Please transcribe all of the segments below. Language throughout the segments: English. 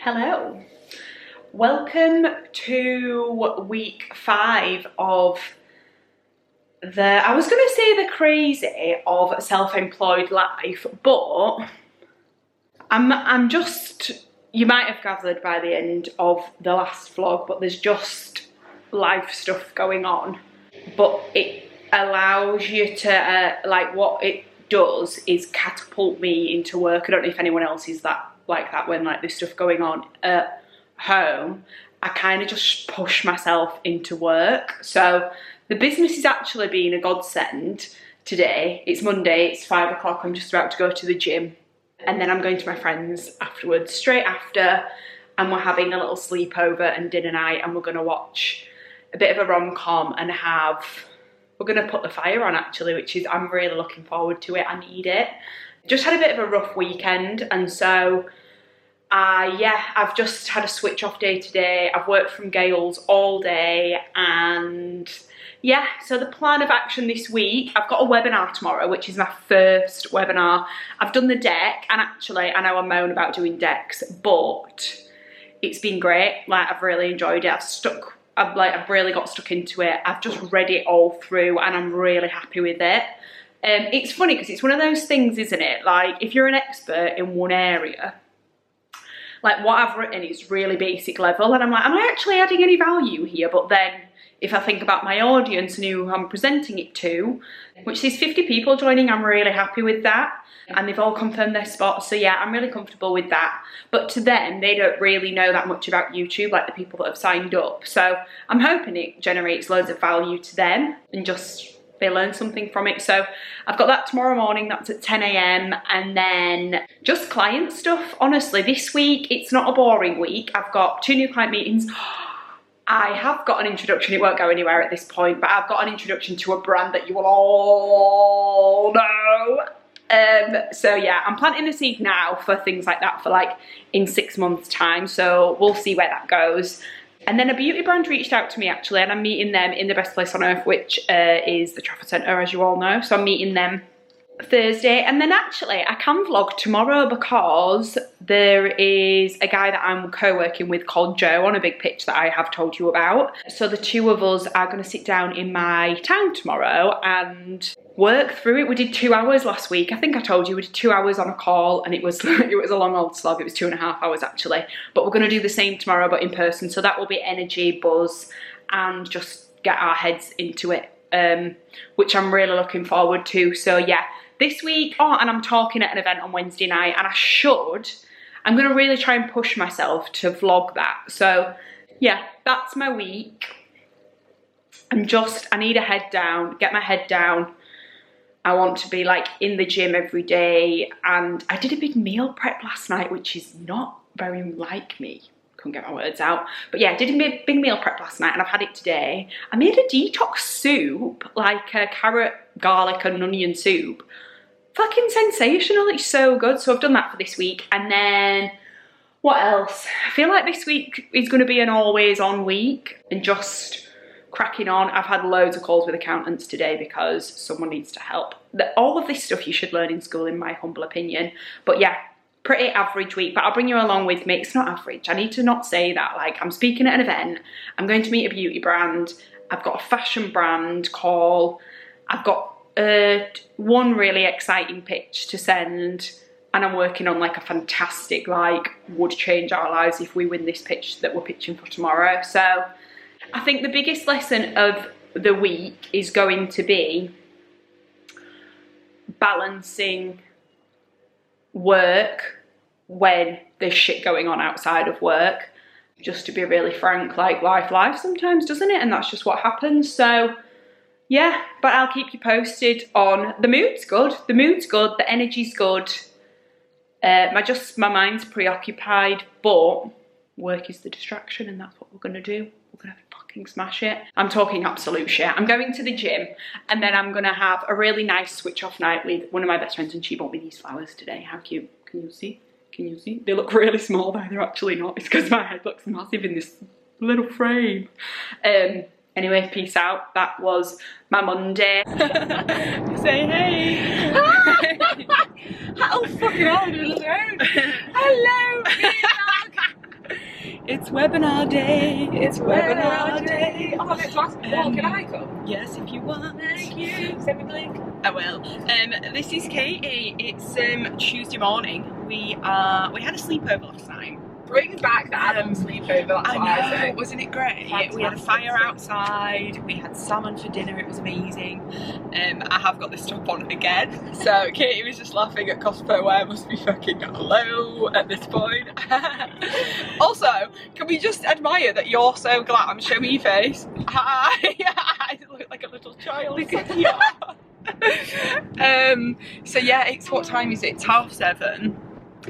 Hello. Welcome to week 5 of I was going to say the crazy of self-employed life, but I'm just, you might have gathered by the end of the last vlog, but there's just life stuff going on. But it allows you to, what it does is catapult me into work. I don't know if anyone else is like that when there's stuff going on at home. I kind of just push myself into work. So the business is actually being a godsend today. It's Monday, it's 5 o'clock, I'm just about to go to the gym. And then I'm going to my friends afterwards, straight after, and we're having a little sleepover and dinner night, and we're gonna watch a bit of a rom-com and we're gonna put the fire on actually, which is, I'm really looking forward to it, I need it. Just had a bit of a rough weekend, and so I've just had a switch off day today. I've worked from Gales all day, and yeah, so the plan of action this week, I've got a webinar tomorrow, which is my first webinar. I've done the deck, and actually, I know I moan about doing decks, but it's been great. I've really enjoyed it. I've really got stuck into it. I've just read it all through, and I'm really happy with it. It's funny because it's one of those things, isn't it? If you're an expert in one area, what I've written is really basic level, and I'm like, am I actually adding any value here? But then if I think about my audience and who I'm presenting it to, which is 50 people joining, I'm really happy with that. And they've all confirmed their spots, so yeah, I'm really comfortable with that. But to them, they don't really know that much about YouTube, like the people that have signed up. So I'm hoping it generates loads of value to them and just they learn something from it. So I've got that tomorrow morning, that's at 10 AM, and then just client stuff. Honestly, this week, it's not a boring week. I've got 2 new client meetings. I have got an introduction, it won't go anywhere at this point, but I've got an introduction to a brand that you will all know. So yeah, I'm planting a seed now for things like that for in 6 months time, so we'll see where that goes. And then a beauty brand reached out to me actually, and I'm meeting them in the best place on earth, which is the Trafford Centre, as you all know. So I'm meeting them Thursday, and then actually I can vlog tomorrow because there is a guy that I'm co-working with called Joe on a big pitch that I have told you about. So the 2 of us are going to sit down in my town tomorrow and work through it. We did 2 hours last week. I think I told you we did 2 hours on a call, and it was a long old slog. It was 2.5 hours actually, but we're going to do the same tomorrow but in person. So that will be energy, buzz, and just get our heads into it, which I'm really looking forward to. So yeah, this week, and I'm talking at an event on Wednesday night, and I'm going to really try and push myself to vlog that. So yeah, that's my week. I need a head down, get my head down. I want to be in the gym every day, and I did a big meal prep last night, which is not very like me. Couldn't get my words out. But yeah, I did a big meal prep last night, and I've had it today. I made a detox soup, a carrot, garlic and onion soup. Fucking sensational, it's so good. So I've done that for this week. And then what else? I feel like this week is going to be an always on week and just cracking on. I've had loads of calls with accountants today because someone needs to help. All of this stuff you should learn in school, in my humble opinion. But yeah, pretty average week, but I'll bring you along with me. It's not average, I need to not say that. I'm speaking at an event, I'm going to meet a beauty brand, I've got a fashion brand call, I've got one really exciting pitch to send, and I'm working on a fantastic would change our lives if we win this pitch that we're pitching for tomorrow. So I think the biggest lesson of the week is going to be balancing work when there's shit going on outside of work. Just to be really frank, life sometimes, doesn't it? And that's just what happens. So yeah, but I'll keep you posted on the mood's good, the energy's good. My mind's preoccupied, but work is the distraction, and that's what we're gonna do. We're gonna fucking smash it. I'm talking absolute shit. I'm going to the gym, and then I'm gonna have a really nice switch off night with one of my best friends, and she bought me these flowers today. How cute. Can you see? Can you see? They look really small though, they're actually not. It's because my head looks massive in this little frame. Anyway, peace out. That was my Monday. Say hey. Oh fucking hell, hello. Hello, vlog. It's webinar day. It's webinar day. Oh, let's ask Paul, can I come? Yes, if you want. Thank you. Send me the link. I will. This is Katie. It's Tuesday morning. We had a sleepover last night. Bring back the Adam sleepover, that's what I say. Wasn't it great? Fantastic. We had a fire outside, we had salmon for dinner, it was amazing. I have got this top on again, so Katie was just laughing at cosplay wear must be fucking low at this point. Also, can we just admire that you're so glam? Show me your face. Hi! I look like a little child. Look at you. So yeah, it's, what time is it? It's 7:30.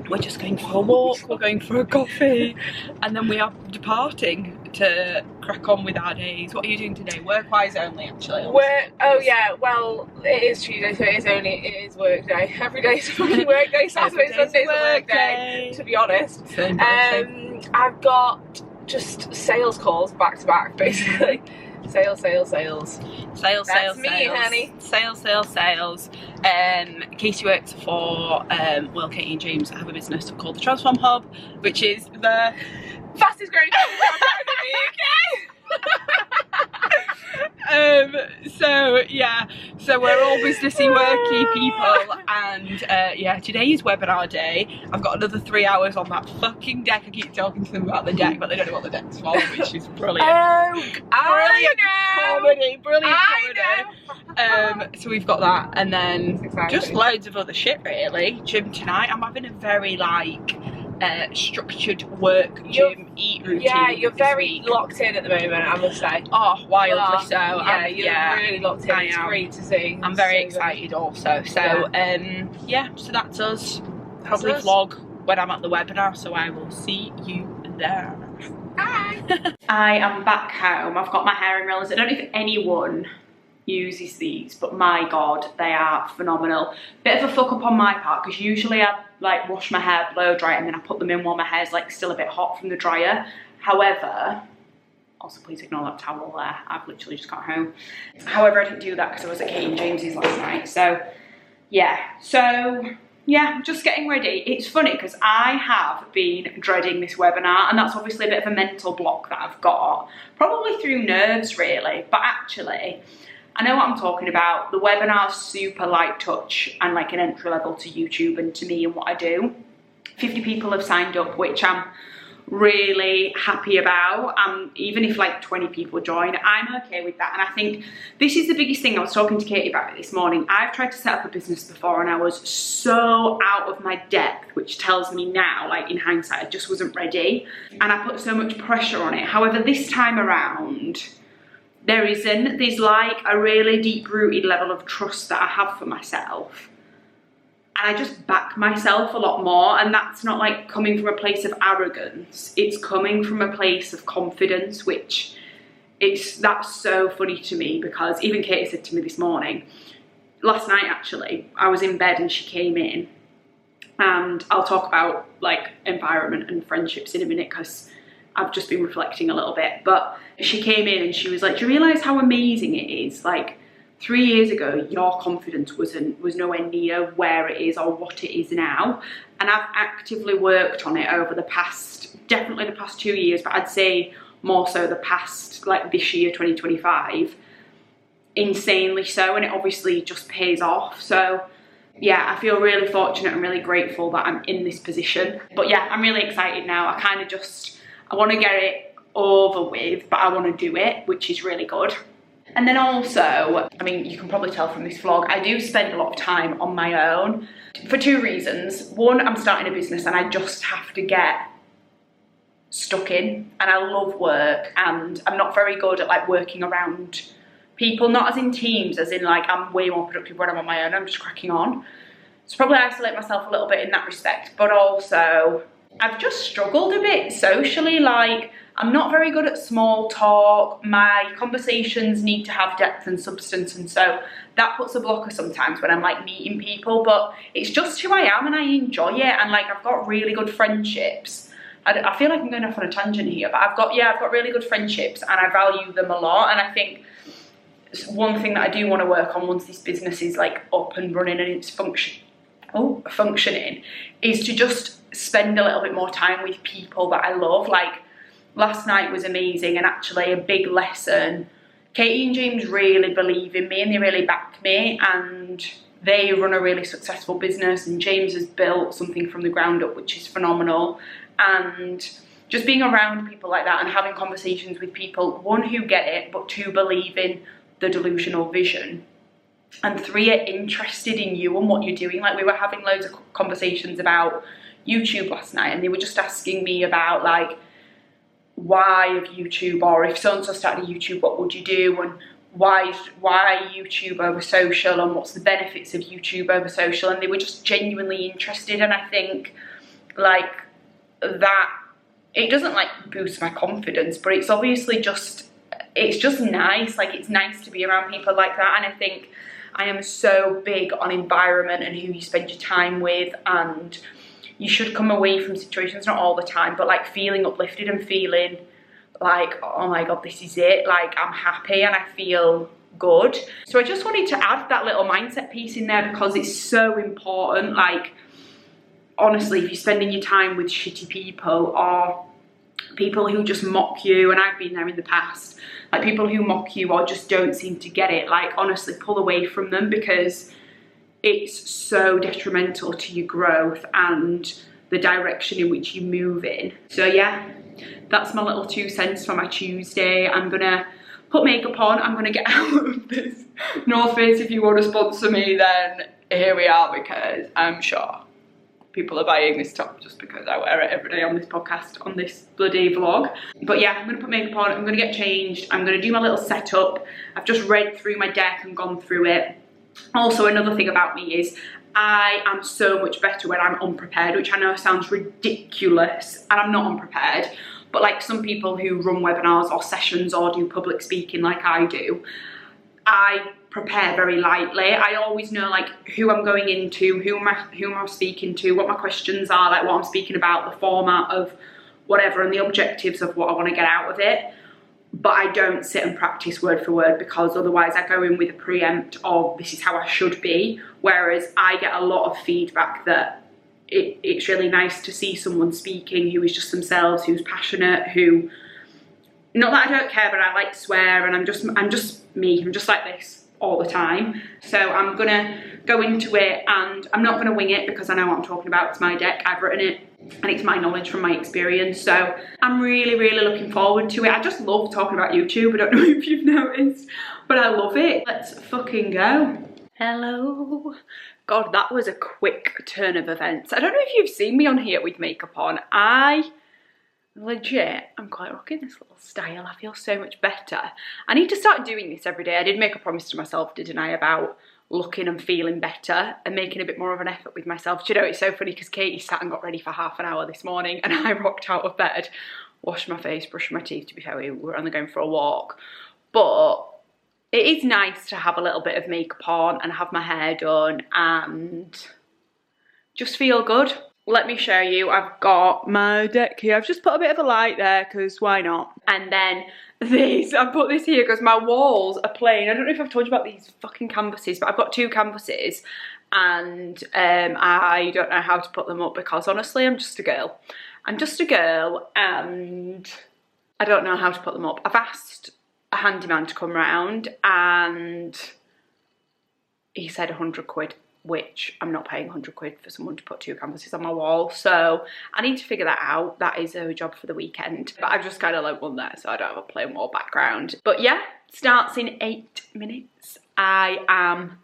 We're just going for a walk, we're going for a coffee, and then we are departing to crack on with our days. What are you doing today? Work-wise only, actually. Oh yeah, well, it is Tuesday, so it is work day. Every day is a fucking work day. Saturday, Sunday's a work day, to be honest. I've got just sales calls back to back, basically. Sales. That's me, honey. Sales. Katie works for, well, Katie and James have a business called the Transform Hub, which is the fastest growing brand in the UK. So yeah, so we're all businessy, worky people, and yeah, today is webinar day. I've got another 3 hours on that fucking deck. I keep talking to them about the deck, but they don't know what the deck's for, which is brilliant. Brilliant comedy. So we've got that, and then just loads of other shit really. Gym tonight. I'm having a very structured work, gym, eat routine. Yeah, you're very locked in at the moment, I must say. Oh, wildly so. Yeah, you're really locked in. It's great to see. I'm very excited also. So yeah, so that's us. Probably vlog when I'm at the webinar, so I will see you there. Bye. I am back home. I've got my hair in rollers. I don't know if anyone uses these, but my god, they are phenomenal. Bit of a fuck up on my part, because usually I like wash my hair, blow dry it, and then I put them in while my hair's like still a bit hot from the dryer. However, also please ignore that towel there, I've literally just got home. However, I didn't do that because I was at Kate and James's last night. So yeah, just getting ready. It's funny because I have been dreading this webinar, and that's obviously a bit of a mental block that I've got, probably through nerves really, but actually I know what I'm talking about. The webinar's super light touch and like an entry level to YouTube and to me and what I do. 50 people have signed up, which I'm really happy about. Even if like 20 people join, I'm okay with that. And I think this is the biggest thing. I was talking to Katie about it this morning. I've tried to set up a business before and I was so out of my depth, which tells me now, like in hindsight, I just wasn't ready. And I put so much pressure on it. However, this time around, there's like a really deep-rooted level of trust that I have for myself, and I just back myself a lot more. And that's not like coming from a place of arrogance, it's coming from a place of confidence, which that's so funny to me, because even Katie said to me this morning, last night actually, I was in bed and she came in, and I'll talk about like environment and friendships in a minute because I've just been reflecting a little bit, but she came in and she was like, do you realise how amazing it is? Like 3 years ago, your confidence was nowhere near where it is or what it is now. And I've actively worked on it over definitely the past 2 years, but I'd say more so the past, like this year, 2025, insanely so. And it obviously just pays off. So yeah, I feel really fortunate and really grateful that I'm in this position. But yeah, I'm really excited now. I want to get it over with, but I want to do it, which is really good. And then also, I mean, you can probably tell from this vlog, I do spend a lot of time on my own for two reasons. One, I'm starting a business and I just have to get stuck in, and I love work, and I'm not very good at like working around people, not as in teams, as in like I'm way more productive when I'm on my own. I'm just cracking on. So probably isolate myself a little bit in that respect, but also I've just struggled a bit socially. Like, I'm not very good at small talk. My conversations need to have depth and substance, and so that puts a blocker sometimes when I'm like meeting people, but it's just who I am and I enjoy it. And like, I've got really good friendships. I feel like I'm going off on a tangent here, but I've got really good friendships and I value them a lot. And I think one thing that I do want to work on once this business is like up and running and it's functioning is to just spend a little bit more time with people that I love. Like, last night was amazing, and actually a big lesson. Katie and James really believe in me and they really back me, and they run a really successful business, and James has built something from the ground up which is phenomenal. And just being around people like that and having conversations with people, one, who get it, but two, believe in the delusional vision, and three, are interested in you and what you're doing. Like, we were having loads of conversations about YouTube last night, and they were just asking me about, like, why of YouTube, or if so-and-so started a YouTube, what would you do, and why YouTube over social, and what's the benefits of YouTube over social. And they were just genuinely interested, and I think, like, that, it doesn't, like, boost my confidence, but it's obviously just, it's just nice. Like, it's nice to be around people like that. And I think I am so big on environment and who you spend your time with, and you should come away from situations, not all the time, but like feeling uplifted and feeling like, oh my God, this is it. Like, I'm happy and I feel good. So I just wanted to add that little mindset piece in there because it's so important. Like, honestly, if you're spending your time with shitty people or people who just mock you, and I've been there in the past, like people who mock you or just don't seem to get it, like, honestly, pull away from them, because it's so detrimental to your growth and the direction in which you move in. So yeah, that's my little 2 cents for my Tuesday. I'm gonna put makeup on, I'm gonna get out of this North Face. If you want to sponsor me, then here we are, because I'm sure people are buying this top just because I wear it every day on this podcast, on this bloody vlog. But yeah, I'm gonna put makeup on, I'm gonna get changed, I'm gonna do my little setup. I've just read through my deck and gone through it. Also, another thing about me is I am so much better when I'm unprepared, which I know sounds ridiculous, and I'm not unprepared, but like some people who run webinars or sessions or do public speaking like I do, I prepare very lightly. I always know like who I'm going into, who am I speaking to, what my questions are, like what I'm speaking about, the format of whatever, and the objectives of what I want to get out of it. But I don't sit and practice word for word, because otherwise I go in with a preempt of this is how I should be. Whereas I get a lot of feedback that it's really nice to see someone speaking who is just themselves, who's passionate, who, not that I don't care, but I like swear, and I'm just me, I'm just like this all the time. So I'm gonna go into it, and I'm not gonna wing it, because I know what I'm talking about. It's my deck, I've written it, and it's my knowledge from my experience. So I'm really, really looking forward to it. I just love talking about YouTube. I don't know if you've noticed, but I love it. Let's fucking go. Hello. God, that was a quick turn of events. I don't know if you've seen me on here with makeup on. I'm quite rocking this little style. I feel so much better. I need to start doing this every day. I did make a promise to myself, didn't I, about looking and feeling better and making a bit more of an effort with myself. Do you know, it's so funny because Katie sat and got ready for half an hour this morning, and I rocked out of bed, washed my face, brushed my teeth. To be fair, we were only going for a walk, but it is nice to have a little bit of makeup on and have my hair done and just feel good. Let me show you, I've got my deck here. I've just put a bit of a light there because why not? And then this, I put this here because my walls are plain. I don't know if I've told you about these fucking canvases, but I've got 2 canvases, and I don't know how to put them up because honestly I'm just a girl. I'm just a girl and I don't know how to put them up. I've asked a handyman to come round and he said 100 quid. Which I'm not paying 100 quid for someone to put 2 canvases on my wall. So I need to figure that out. That is a job for the weekend. But I've just kind of like one there, so I don't have a plain wall background. But yeah, starts in 8 minutes. I am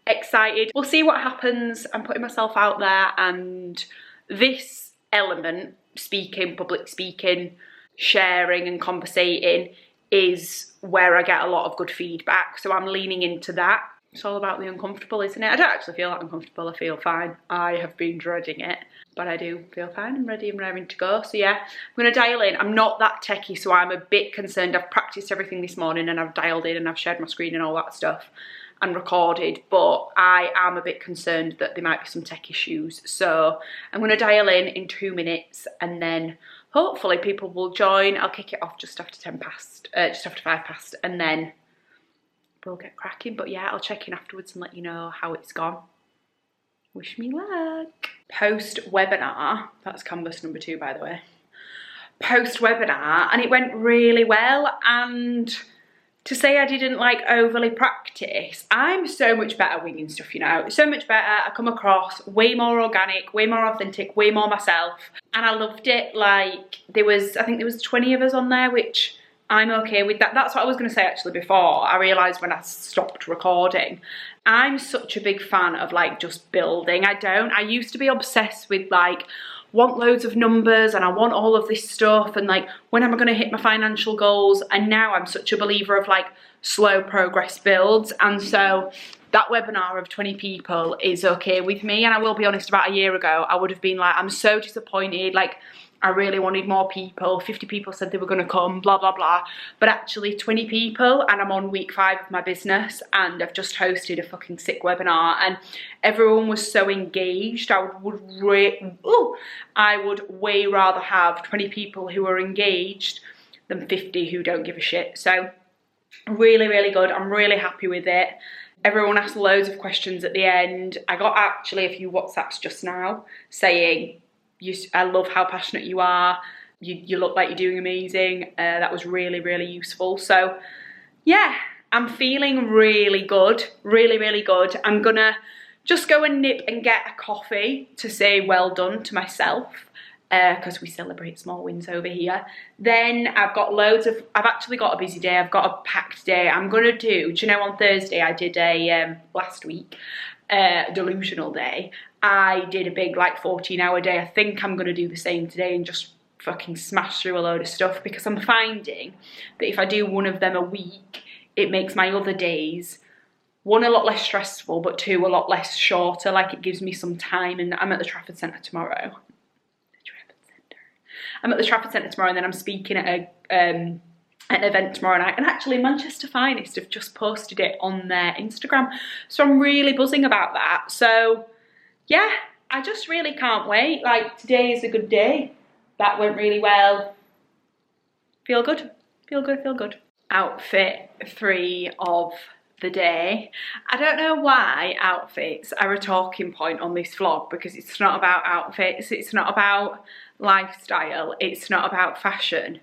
excited. We'll see what happens. I'm putting myself out there, and this element, speaking, public speaking, sharing and conversating, is where I get a lot of good feedback. So I'm leaning into that. It's all about the uncomfortable, isn't it? I don't actually feel that uncomfortable. I feel fine. I have been dreading it, but I do feel fine. I'm ready and raring to go. So yeah, I'm going to dial in. I'm not that techie, so I'm a bit concerned. I've practiced everything this morning and I've dialed in and I've shared my screen and all that stuff and recorded, but I am a bit concerned that there might be some tech issues. So I'm going to dial in 2 minutes, and then hopefully people will join. I'll kick it off just after 5 past, and then we'll get cracking. But yeah, I'll check in afterwards and let you know how it's gone. Wish me luck. Post webinar, that's canvas number 2 by the way. post-webinar, and it went really well. And to say I didn't like overly practice, I'm so much better winging stuff, you know, so much better. I come across way more organic, way more authentic, way more myself, and I loved it. Like, I think there was 20 of us on there, which I'm okay with that. That's what I was going to say actually before I realised when I stopped recording. I'm such a big fan of like just building. I used to be obsessed with like, want loads of numbers and I want all of this stuff and like, when am I going to hit my financial goals? And now I'm such a believer of like slow progress builds. And so that webinar of 20 people is okay with me. And I will be honest, about a year ago, I would have been like, I'm so disappointed. Like, I really wanted more people. 50 people said they were going to come, blah, blah, blah. But actually 20 people, and I'm on week 5 of my business, and I've just hosted a fucking sick webinar, and everyone was so engaged. I would way rather have 20 people who are engaged than 50 who don't give a shit. So really, really good. I'm really happy with it. Everyone asked loads of questions at the end. I got actually a few WhatsApps just now saying, I love how passionate you are. You look like you're doing amazing. That was really, really useful. So yeah, I'm feeling really good, really, really good. I'm gonna just go and nip and get a coffee to say well done to myself, because we celebrate small wins over here. Then I've actually got a busy day. I've got a packed day. I'm gonna do you know, on Thursday I did a, last week, delusional day. I did a big like 14-hour day. I think I'm gonna do the same today and just fucking smash through a load of stuff, because I'm finding that if I do one of them a week, it makes my other days, 1, a lot less stressful, but 2, a lot less shorter. Like, it gives me some time. And I'm at the Trafford Centre tomorrow. I'm at the Trafford Centre tomorrow, and then I'm speaking at an event tomorrow night. And actually, Manchester Finest have just posted it on their Instagram. So I'm really buzzing about that. So yeah, I just really can't wait. Like, today is a good day. That went really well. Feel good, feel good, feel good. Outfit 3 of the day. I don't know why outfits are a talking point on this vlog, because it's not about outfits, it's not about lifestyle, it's not about fashion.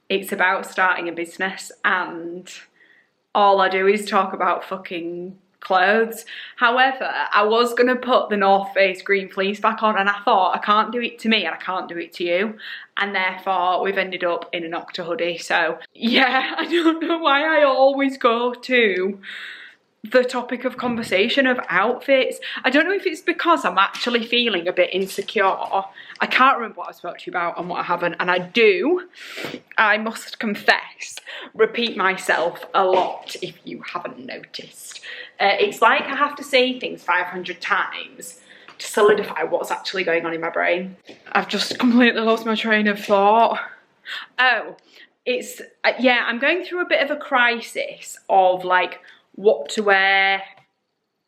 It's about starting a business, and all I do is talk about fucking clothes. However, I was gonna put the North Face green fleece back on, and I thought, I can't do it to me and I can't do it to you, and therefore we've ended up in an Octa hoodie. So yeah, I don't know why I always go to the topic of conversation of outfits. I don't know if it's because I'm actually feeling a bit insecure. I can't remember what I spoke to you about and what I haven't, and I must confess, repeat myself a lot if you haven't noticed. It's like I have to say things 500 times to solidify what's actually going on in my brain. I've just completely lost my train of thought. Oh, it's, yeah, I'm going through a bit of a crisis of like what to wear,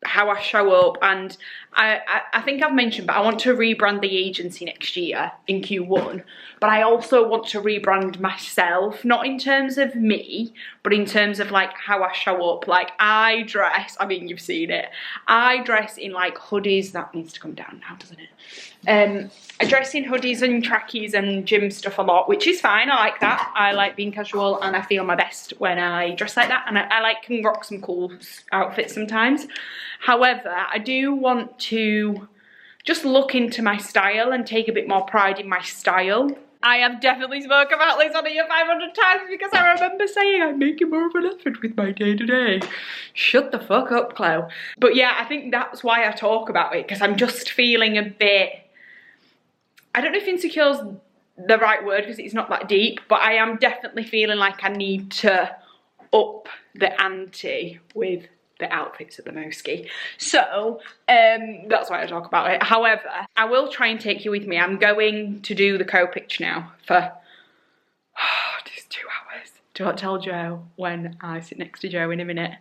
how I show up, and I think I've mentioned, but I want to rebrand the agency next year in Q1, but I also want to rebrand myself, not in terms of me, but in terms of like how I show up. Like, I dress, I mean, you've seen it, I dress in like hoodies. That needs to come down now, doesn't it? I dress in hoodies and trackies and gym stuff a lot, which is fine. I like that. I like being casual, and I feel my best when I dress like that, and I can rock some cool outfits sometimes. However, I do want to just look into my style and take a bit more pride in my style. I have definitely spoken about this on here 500 times, because I remember saying I'm making more of an effort with my day-to-day. Shut the fuck up, Chloe. But yeah, I think that's why I talk about it, because I'm just feeling a bit, I don't know if insecure's the right word, because it's not that deep, but I am definitely feeling like I need to up the ante with the outfits at the Moski. So that's why I talk about it. However, I will try and take you with me. I'm going to do the co-pitch now for just 2 hours. Don't tell Joe when I sit next to Joe in a minute.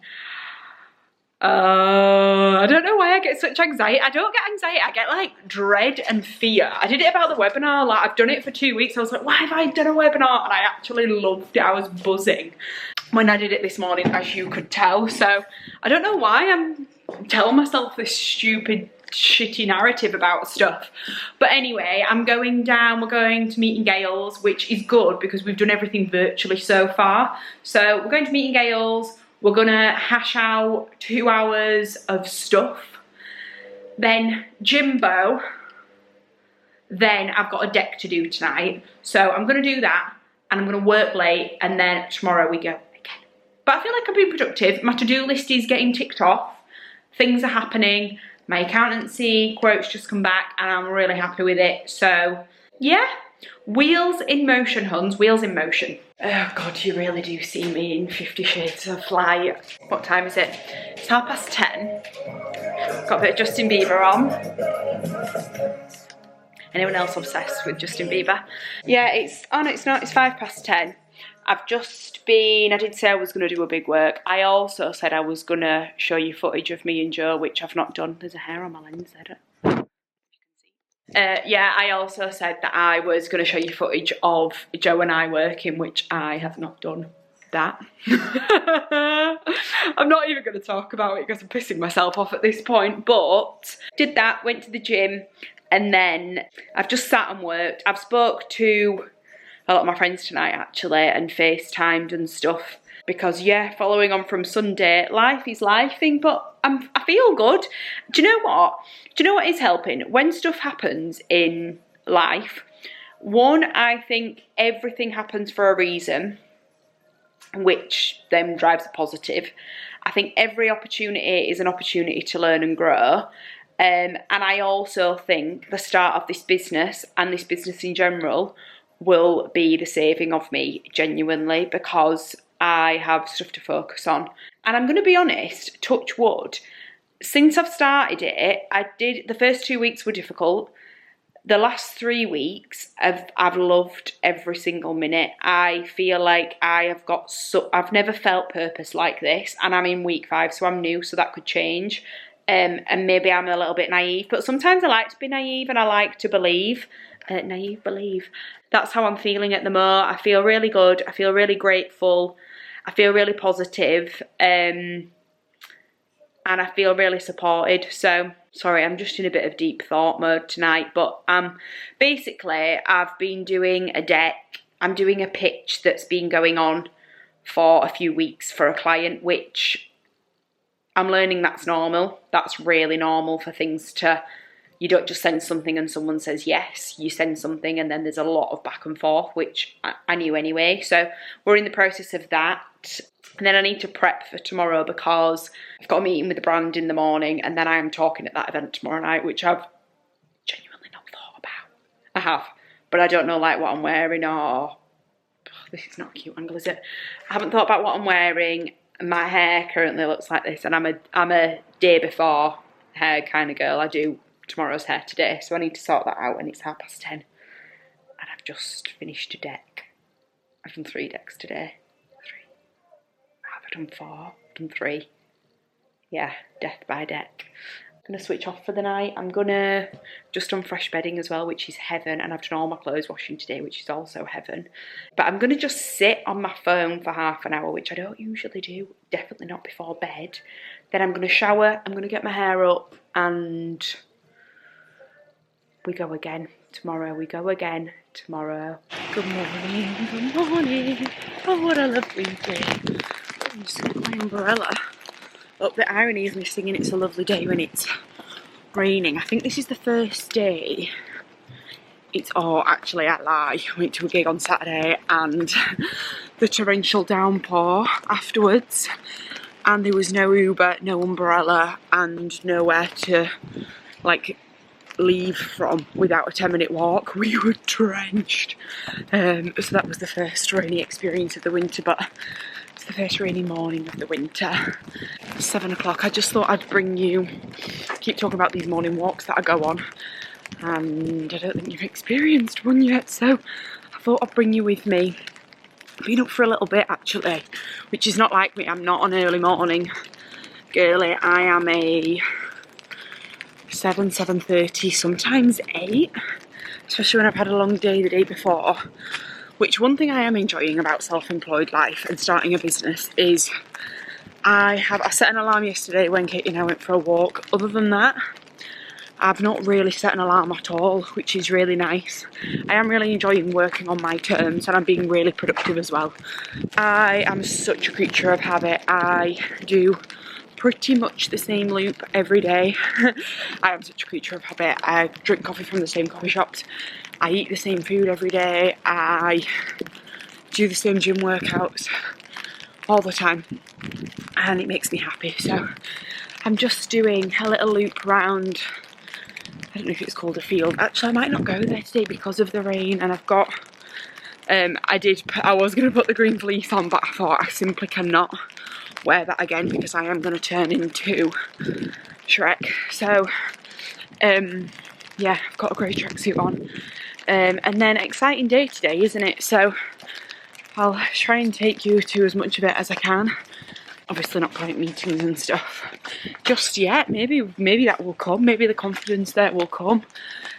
I don't know why I get such anxiety. I don't get anxiety, I get like dread and fear. I did it about the webinar. Like, I've done it for 2 weeks. I was like, why have I done a webinar? And I actually loved it. I was buzzing when I did it this morning, as you could tell. So I don't know why I'm telling myself this stupid shitty narrative about stuff. But anyway, I'm going down, we're going to Meeting Gales, which is good because we've done everything virtually so far. So we're going to Meeting Gales, we're gonna hash out 2 hours of stuff. Then Jimbo, then I've got a deck to do tonight. So I'm gonna do that and I'm gonna work late and then tomorrow we go again. But I feel like I've been productive. My to-do list is getting ticked off. Things are happening. My accountancy quote's just come back and I'm really happy with it. So yeah, wheels in motion, Huns, wheels in motion. Oh God, you really do see me in 50 Shades of Light. What time is it? It's 10:30. Got a bit of Justin Bieber on. Anyone else obsessed with Justin Bieber? Yeah, it's, oh no, it's not, it's 10:05. I've just been, I did say I was going to do a big work. I also said I was going to show you footage of me and Joe, which I've not done. There's a hair on my lens, I don't know. Yeah, I also said that I was going to show you footage of Joe and I working, which I have not done that. I'm not even going to talk about it because I'm pissing myself off at this point, but did that, went to the gym, and then I've just sat and worked. I've spoke to a lot of my friends tonight actually and FaceTimed and stuff because yeah, following on from Sunday, life is lifing, but I feel good. Do you know what? Do you know what is helping? When stuff happens in life, one, I think everything happens for a reason, which then drives a positive. I think every opportunity is an opportunity to learn and grow. And I also think the start of this business and this business in general will be the saving of me, genuinely, because I have stuff to focus on. And I'm going to be honest, touch wood, since I've started it, the first 2 weeks were difficult. The last 3 weeks, I've loved every single minute. I feel like I've never felt purpose like this, and I'm in week 5, so I'm new, so that could change. And maybe I'm a little bit naive, but sometimes I like to be naive and I like to believe. Naive believe. That's how I'm feeling at the moment. I feel really good. I feel really grateful. I feel really positive. And I feel really supported. So, sorry, I'm just in a bit of deep thought mode tonight. But basically, I've been doing a deck. I'm doing a pitch that's been going on for a few weeks for a client, which I'm learning that's normal. That's really normal for things to, you don't just send something and someone says yes. You send something and then there's a lot of back and forth, which I knew anyway. So we're in the process of that. And then I need to prep for tomorrow because I've got a meeting with the brand in the morning and then I am talking at that event tomorrow night, which I've genuinely not thought about. I have, but I don't know like what I'm wearing or, this is not a cute angle, is it? I haven't thought about what I'm wearing. My hair currently looks like this and I'm a day before hair kind of girl. I do tomorrow's hair today, so I need to sort that out and it's 10:30 and I've just finished a deck. I've done 3 decks today. 3. Have I done 4? I've done 3. Yeah, death by deck. I'm gonna switch off for the night. I'm gonna just done fresh bedding as well, which is heaven, and I've done all my clothes washing today, which is also heaven. But I'm gonna just sit on my phone for half an hour, which I don't usually do, definitely not before bed. Then I'm gonna shower, I'm gonna get my hair up, and we go again tomorrow. We go again tomorrow. Good morning, good morning. Oh, what a lovely day. I'm just got my umbrella. Look, the irony is me singing It's a Lovely Day when it's raining. I think this is the first day. Oh, actually I lie. I went to a gig on Saturday and the torrential downpour afterwards, and there was no Uber, no umbrella, and nowhere to like leave from without a 10-minute walk. We were drenched. So that was the first rainy experience of the winter, but it's the first rainy morning of the winter. 7 o'clock. I just thought I'd bring you, keep talking about these morning walks that I go on, and I don't think you've experienced one yet, so I thought I'd bring you with me. I've been up for a little bit actually, which is not like me. I'm not an early morning girly. I am a 7:30, sometimes 8, especially when I've had a long day the day before. Which, one thing I am enjoying about self-employed life and starting a business is I set an alarm yesterday when Katie and I went for a walk. Other than that, I've not really set an alarm at all, which is really nice. I am really enjoying working on my terms and I'm being really productive as well. I am such a creature of habit. I do pretty much the same loop every day. I am such a creature of habit. I drink coffee from the same coffee shops. I eat the same food every day. I do the same gym workouts all the time and it makes me happy. So I'm just doing a little loop around, I don't know if it's called a field. Actually, I might not go there today because of the rain, and I've got, I was going to put the green fleece on, but I thought I simply cannot wear that again because I am going to turn into Shrek. So, yeah, I've got a grey tracksuit on. And then exciting day today, isn't it? So I'll try and take you to as much of it as I can. Obviously not client meetings and stuff just yet. Maybe that will come. Maybe the confidence there will come.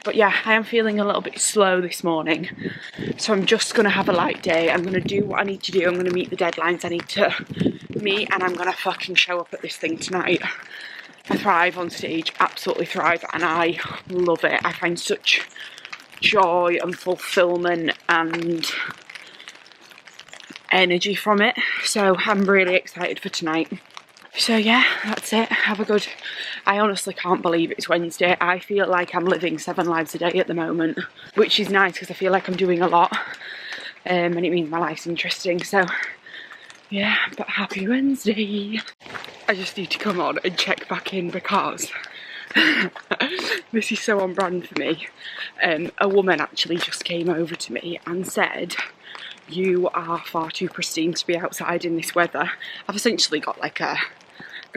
But yeah, I am feeling a little bit slow this morning. So I'm just going to have a light day. I'm going to do what I need to do. I'm going to meet the deadlines I need to meet. And I'm going to fucking show up at this thing tonight. I thrive on stage. Absolutely thrive. And I love it. I find such joy and fulfillment and energy from it, so I'm really excited for tonight. So yeah, that's it. Have a good, I honestly can't believe it's Wednesday. I feel like I'm living 7 lives a day at the moment, which is nice because I feel like I'm doing a lot, and it means my life's interesting. So yeah, but happy Wednesday. I just need to come on and check back in because this is so on brand for me. A woman actually just came over to me and said, "You are far too pristine to be outside in this weather." I've essentially got like a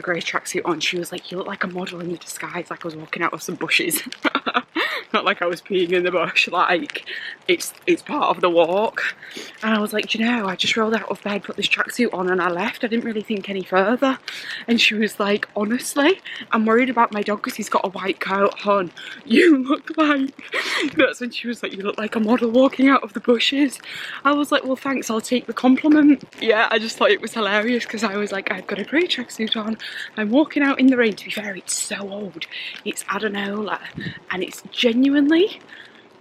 grey tracksuit on. She was like, "You look like a model in the disguise," like I was walking out of some bushes. Not like I was peeing in the bush, like it's part of the walk. And I was like, "Do you know, I just rolled out of bed, put this tracksuit on and I left. I didn't really think any further." And she was like, "Honestly, I'm worried about my dog because he's got a white coat, hon. You look like..." That's when she was like, "You look like a model walking out of the bushes." I was like, "Well, thanks, I'll take the compliment." Yeah, I just thought it was hilarious because I was like, I've got a grey tracksuit on. I'm walking out in the rain. To be fair, it's so old. It's Adanola and it's genuinely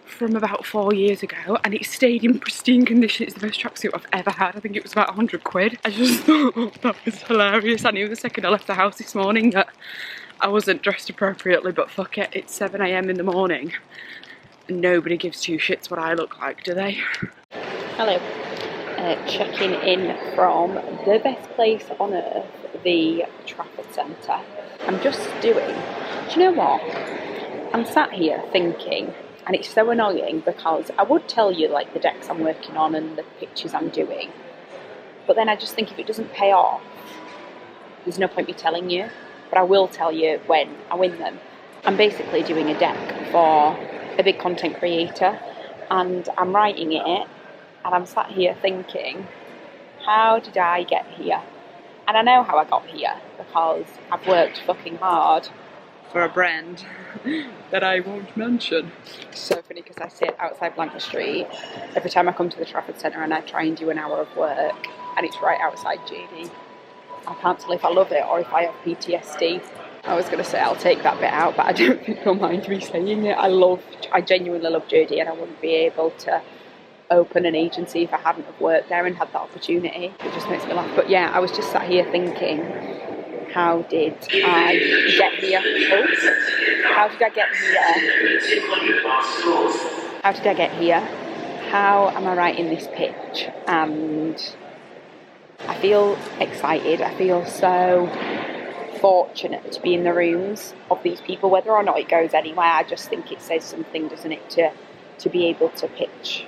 from about 4 years ago and it stayed in pristine condition. It's the best tracksuit I've ever had. I think it was about 100 quid. I just thought that was hilarious. I knew the second I left the house this morning that I wasn't dressed appropriately, but fuck it, it's 7 AM in the morning. Nobody gives two shits what I look like, do they? Hello. Checking in from the best place on earth, the Trafford Centre. I'm just doing, do you know what? I'm sat here thinking, and it's so annoying because I would tell you like the decks I'm working on and the pictures I'm doing, but then I just think if it doesn't pay off, there's no point me telling you, but I will tell you when I win them. I'm basically doing a deck for a big content creator and I'm writing it and I'm sat here thinking, how did I get here? And I know how I got here because I've worked fucking hard for a brand that I won't mention. It's so funny because I sit outside Blanker Street every time I come to the Trafford Centre and I try and do an hour of work and it's right outside JD. I can't tell if I love it or if I have PTSD. I was going to say I'll take that bit out, but I don't think you'll mind me saying it. I genuinely love JD and I wouldn't be able to open an agency if I hadn't have worked there and had that opportunity. It just makes me laugh. But yeah, I was just sat here thinking, how did I get here? How did I get here? How did I get here? How am I writing this pitch? And I feel excited. I feel so fortunate to be in the rooms of these people, whether or not it goes anywhere. I just think it says something, doesn't it, to be able to pitch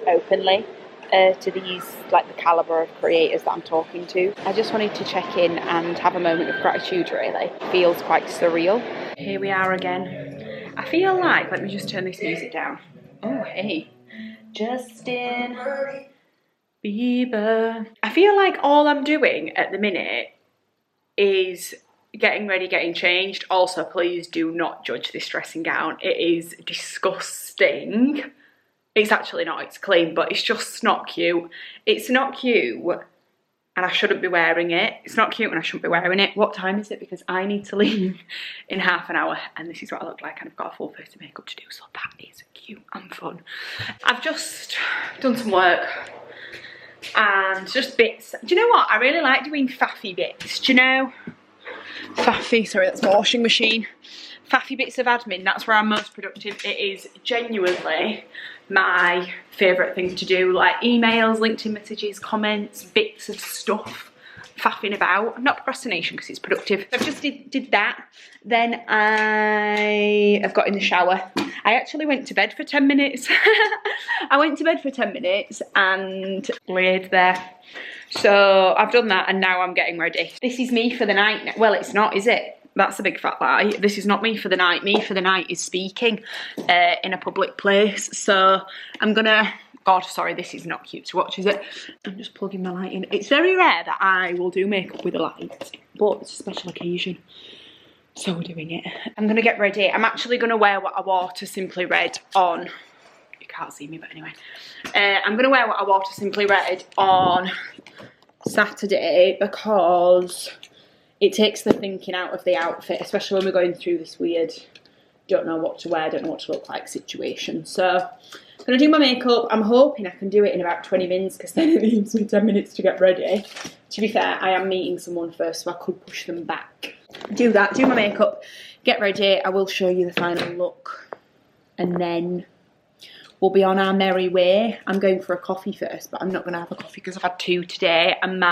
openly to these, like the calibre of creators that I'm talking to. I just wanted to check in and have a moment of gratitude, really. It feels quite surreal. Here we are again. I feel like, let me just turn this music down. Oh, hey. Justin Bieber. I feel like all I'm doing at the minute is getting ready, getting changed. Also, please do not judge this dressing gown. It is disgusting. It's actually not, it's clean, but it's just not cute. It's not cute and I shouldn't be wearing it. It's not cute and I shouldn't be wearing it. What time is it? Because I need to leave in half an hour and this is what I look like and I've got a full face of makeup to do, so that is cute and fun. I've just done some work and just bits. Do you know what? I really like doing faffy bits. Do you know? Faffy, sorry, that's my washing machine. Faffy bits of admin, that's where I'm most productive. It is genuinely my favourite thing to do, like emails, LinkedIn messages, comments, bits of stuff, faffing about. Not procrastination because it's productive. I've just did that. Then I have got in the shower. I actually went to bed for 10 minutes. I went to bed for 10 minutes and laid there. So I've done that and now I'm getting ready. This is me for the night. Well, it's not, is it? That's a big fat lie. This is not me for the night. Me for the night is speaking in a public place. So I'm gonna, God, sorry, this is not cute to watch, is it? I'm just plugging my light in. It's very rare that I will do makeup with a light, but it's a special occasion. So we're doing it. I'm gonna get ready. I'm actually gonna wear what I wore to Simply Red on, you can't see me, but anyway. I'm gonna wear what I wore to Simply Red on Saturday because it takes the thinking out of the outfit, especially when we're going through this weird, don't know what to wear, don't know what to look like situation. So I'm gonna do my makeup. I'm hoping I can do it in about 20 minutes because then it leaves me 10 minutes to get ready. To be fair, I am meeting someone first, so I could push them back. Do that, do my makeup, get ready. I will show you the final look and then we'll be on our merry way. I'm going for a coffee first, but I'm not gonna have a coffee because I've had 2 today and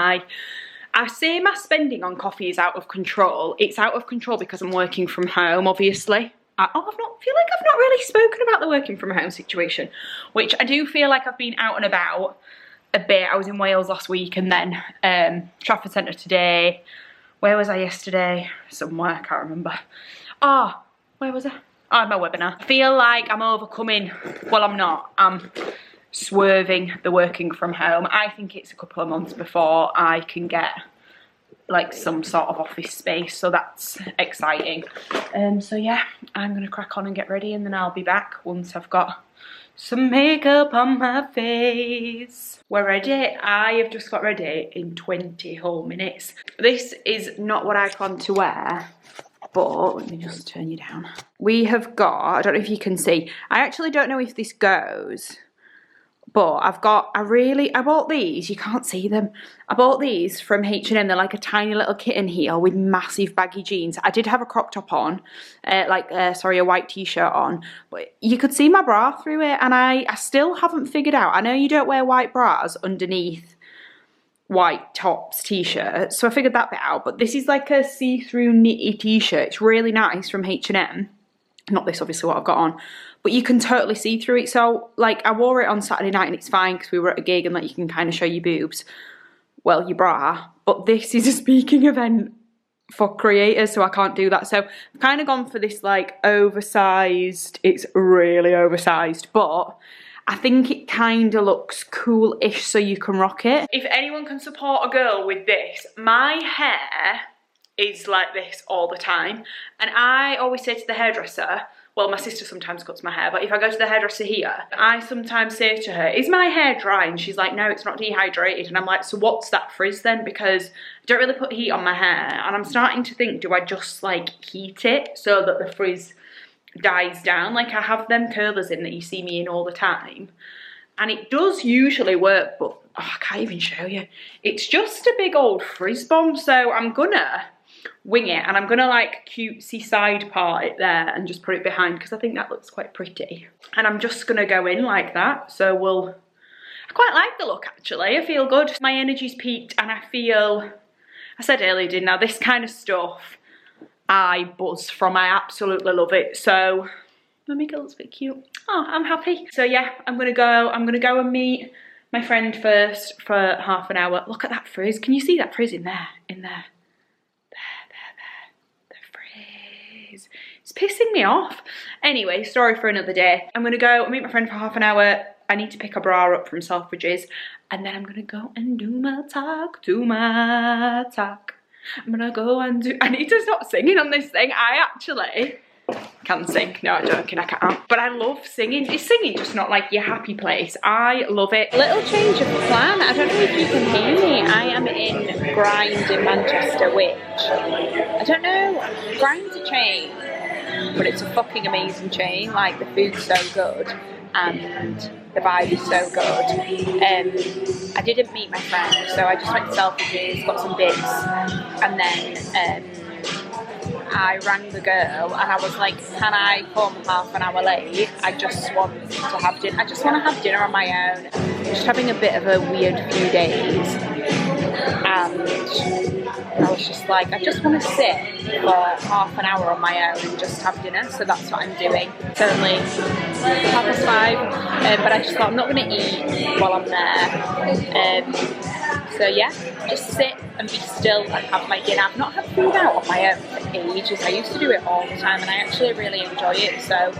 I say my spending on coffee is out of control. It's out of control because I'm working from home, obviously. I feel like I've not really spoken about the working from home situation, which I do feel like I've been out and about a bit. I was in Wales last week and then Trafford Centre today. Where was I yesterday? Somewhere, I can't remember. Oh, where was I? Oh, my webinar. I feel like I'm overcoming, well, I'm not. I'm swerving the working from home. I think it's a couple of months before I can get like some sort of office space, so that's exciting. So yeah, I'm gonna crack on and get ready and then I'll be back once I've got some makeup on my face. We're ready. I have just got ready in 20 whole minutes. This is not what I plan to wear, but let me just turn you down. We have got, I don't know if you can see, I actually don't know if this goes, but I bought these, you can't see them. I bought these from H&M, they're like a tiny little kitten heel with massive baggy jeans. I did have a crop top on, a white t-shirt on, but you could see my bra through it and I still haven't figured out. I know you don't wear white bras underneath white tops t-shirts, so I figured that bit out, but this is like a see-through knitty t-shirt. It's really nice from H&M. Not this, obviously, what I've got on, but you can totally see through it. So like I wore it on Saturday night and it's fine because we were at a gig and like you can kind of show your boobs, well, your bra, but this is a speaking event for creators, so I can't do that. So I've kind of gone for this like oversized, it's really oversized, but I think it kind of looks cool-ish, so you can rock it. If anyone can support a girl with this, my hair is like this all the time, and I always say to the hairdresser, well, my sister sometimes cuts my hair, but if I go to the hairdresser here, I sometimes say to her, is my hair dry? And she's like, no, it's not dehydrated. And I'm like, so what's that frizz then? Because I don't really put heat on my hair, and I'm starting to think, do I just like heat it so that the frizz dies down? Like I have them curlers in that you see me in all the time, and it does usually work, but oh, I can't even show you. It's just a big old frizz bomb, so I'm gonna wing it, and I'm gonna like cutesy side part it there and just put it behind because I think that looks quite pretty, and I'm just gonna go in like that. So I quite like the look actually. I feel good, my energy's peaked, and I feel, I said earlier, didn't I, this kind of stuff I buzz from. I absolutely love it. So my makeup looks a bit cute. Oh, I'm happy. So yeah, I'm gonna go and meet my friend first for half an hour. Look at that frizz. Can you see that frizz in there? In there. It's pissing me off. Anyway, story for another day. I'm gonna go meet my friend for half an hour. I need to pick a bra up from Selfridges, and then I'm gonna go and do my talk, I'm gonna go and do, I need to stop singing on this thing. I actually can sing. No, I'm joking, I can't. But I love singing. Is singing just not like your happy place? I love it. Little change of plan. I don't know if you can hear me. I am in Grind in Manchester, which, I don't know, Grind's a chain, but it's a fucking amazing chain. Like, the food's so good and the vibe is so good. I didn't meet my friend, so I just went to Selfridges, got some bits, and then I rang the girl and I was like, can I come half an hour late? I just want to have dinner. I just want to have dinner on my own. Just having a bit of a weird few days, and I was just like, I just want to sit for half an hour on my own and just have dinner. So that's what I'm doing. It's only 5:30, but I just thought I'm not going to eat while I'm there. So yeah, just sit and be still and have my dinner. I've not had food out on my own for ages. I used to do it all the time and I actually really enjoy it, so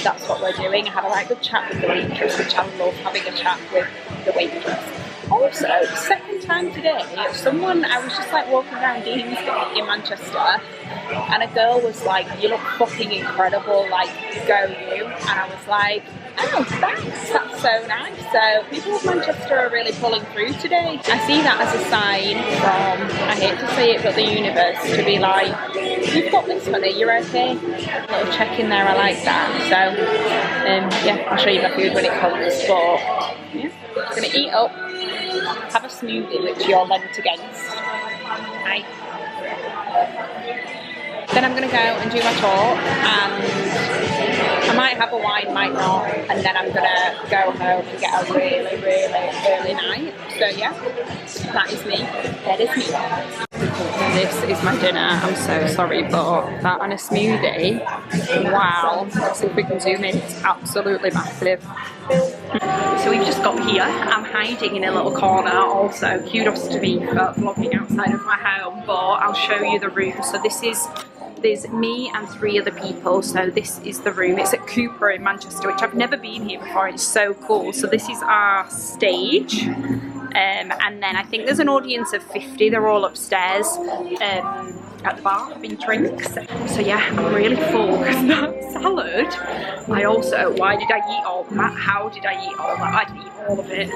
that's what we're doing. I had a right good chat with the waitress, which I love, having a chat with the waitress. Also, the second time today, I was just like walking around Deansgate in Manchester and a girl was like, you look fucking incredible, like, go you. And I was like, oh, thanks, that's so nice. So people of Manchester are really pulling through today. I see that as a sign from, I hate to say it, but the universe, to be like, you've got this, honey, you're okay. A little check in there, I like that. So yeah, I'll show you my food when it comes, but yeah, I'm gonna eat up, have a smoothie, which you're lent against. Right. Then I'm going to go and do my talk, and I might have a wine, might not, and then I'm going to go home and get a really, really early night. So yeah, that is me. That is me. This is my dinner. I'm so sorry, but that and a smoothie, wow. Let's see if we can zoom in. It's absolutely massive. So we've just got here. I'm hiding in a little corner. Also, kudos to me for vlogging outside of my home, but I'll show you the room. So there's me and 3 other people, so this is the room. It's at Cooper in Manchester, which I've never been here before. It's so cool. So this is our stage, and then I think there's an audience of 50. They're all upstairs at the bar having drinks. So yeah, I'm really full because that salad, why did I eat all that? How did I eat all that? I didn't eat all of it,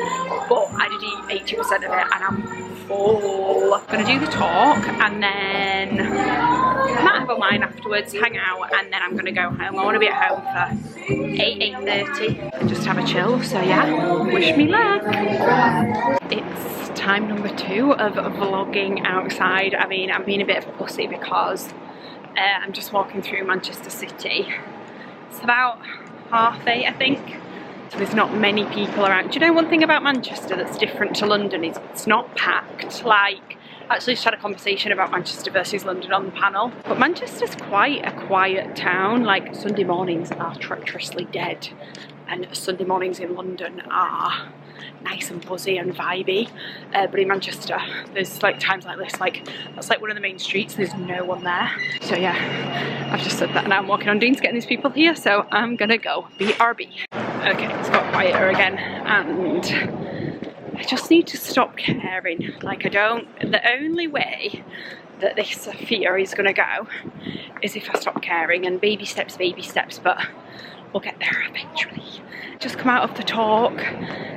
but I did eat 80% of it, and I'm full. I'm gonna do the talk and then I might have a wine afterwards, hang out, and then I'm gonna go home. I want to be at home for 8:30 and just have a chill. So yeah, wish me luck. It's time number 2 of vlogging outside. I mean, I'm being a bit of a pussy because I'm just walking through Manchester City. It's about 8:30, I think. So there's not many people around. Do you know one thing about Manchester that's different to London is it's not packed. Like, I actually just had a conversation about Manchester versus London on the panel. But Manchester's quite a quiet town. Like, Sunday mornings are treacherously dead. And Sunday mornings in London are nice and buzzy and vibey. But in Manchester, there's like times like this, like that's like one of the main streets, there's no one there. So yeah, I've just said that and I'm walking on Deans getting these people here, so I'm gonna go BRB. Okay, it's got quieter again and I just need to stop caring. Like, the only way that this fear is gonna go is if I stop caring, and baby steps, but we'll get there eventually. Just come out of the talk.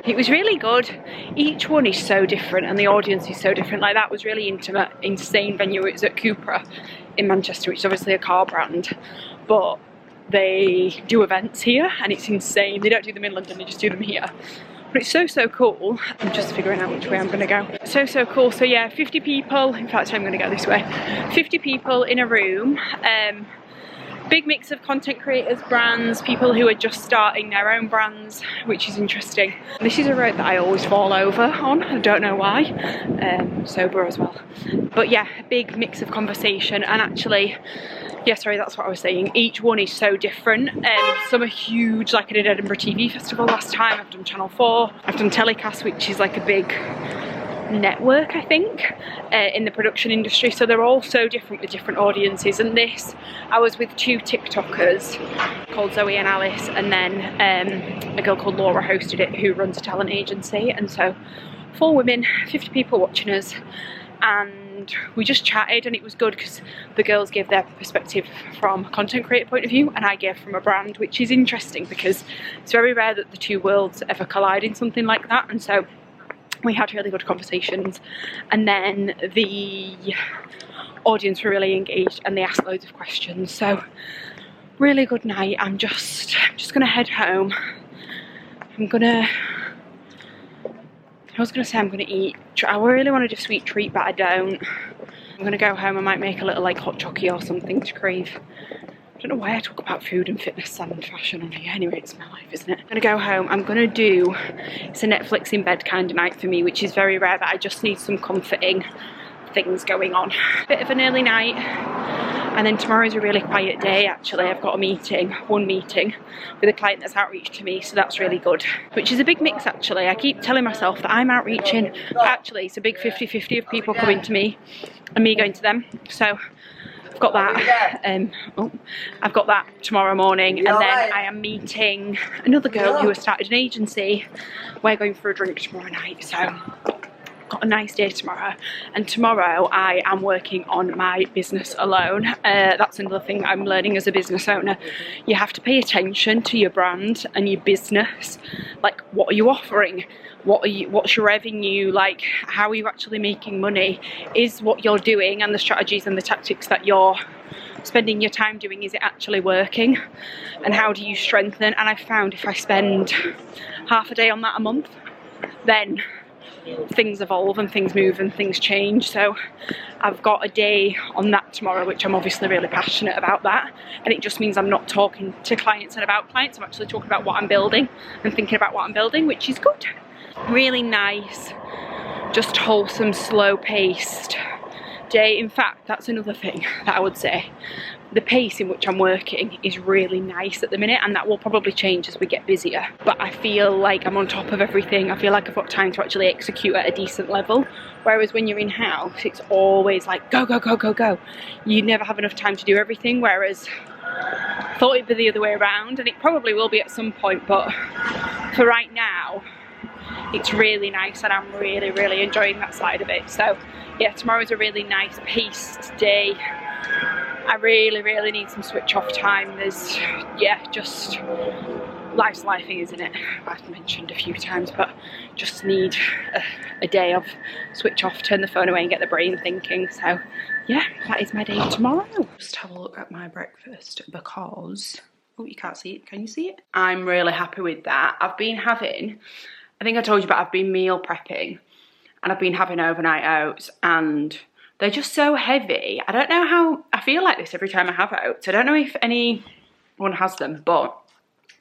It was really good. Each one is so different and the audience is so different. Like, that was really intimate, insane venue. It was at Cupra in Manchester, which is obviously a car brand, but they do events here and it's insane. They don't do them in London, they just do them here. But it's so cool. I'm just figuring out which way I'm gonna go. So cool. So yeah, 50 people. In fact, I'm gonna go this way. 50 people in a room. Big mix of content creators, brands, people who are just starting their own brands, which is interesting. This is a road that I always fall over on, I don't know why, sober as well. But yeah, a big mix of conversation, and actually, yeah, sorry, that's what I was saying. Each one is so different. Some are huge, like I did Edinburgh TV Festival last time. I've done Channel 4. I've done Telecast, which is like a big network, I think, in the production industry. So they're all so different with different audiences. And this, I was with 2 TikTokers called Zoe and Alice, and then a girl called Laura hosted it, who runs a talent agency. And so 4 women, 50 people watching us. and we just chatted, and it was good because the girls gave their perspective from a content creator point of view and I gave from a brand, which is interesting because it's very rare that the two worlds ever collide in something like that. And so we had really good conversations, and then the audience were really engaged and they asked loads of questions. So really good night. I'm just gonna head home. I was gonna say I'm gonna eat. I really wanted a sweet treat, but I don't. I'm gonna go home. I might make a little like hot chocolate or something to crave. I don't know why I talk about food and fitness and fashion on here. Anyway, it's my life, isn't it? I'm gonna go home. I'm gonna do, it's a Netflix in bed kind of night for me, which is very rare, but I just need some comforting things going on. Bit of an early night, and then tomorrow's a really quiet day actually. I've got one meeting with a client that's outreached to me, so that's really good, which is a big mix actually. I keep telling myself that I'm outreaching, but actually it's a big 50-50 of people coming to me and me going to them. So I've got that, I've got that tomorrow morning, and then I am meeting another girl who has started an agency. We're going for a drink tomorrow night, so got a nice day tomorrow. And tomorrow I am working on my business alone. That's another thing I'm learning as a business owner. You have to pay attention to your brand and your business. Like, what are you offering? What's your revenue? Like, how are you actually making money? Is what you're doing and the strategies and the tactics that you're spending your time doing, is it actually working? And how do you strengthen? And I've found if I spend half a day on that a month, then things evolve and things move and things change. So I've got a day on that tomorrow, which I'm obviously really passionate about that, and it just means I'm not talking to clients and about clients. I'm actually talking about what I'm building and thinking about what I'm building, which is good. Really nice, just wholesome, slow paced day. In fact, that's another thing that I would say. The pace in which I'm working is really nice at the minute, and that will probably change as we get busier. But I feel like I'm on top of everything. I feel like I've got time to actually execute at a decent level. Whereas when you're in-house, it's always like go, go, go, go, go. You never have enough time to do everything, whereas I thought it'd be the other way around, and it probably will be at some point, but for right now, it's really nice and I'm really, really enjoying that side of it. So yeah, tomorrow's a really nice paced day. I really, really need some switch off time. There's, yeah, just life's lifing, isn't it? I've mentioned a few times, but just need a day of switch off, turn the phone away and get the brain thinking. So yeah, that is my day tomorrow. Just have a look at my breakfast because, oh, you can't see it, can you see it? I'm really happy with that. I've been having, I think I told you, but I've been meal prepping and I've been having overnight oats, and they're just so heavy. I don't know how, I feel like this every time I have oats. I don't know if anyone has them, but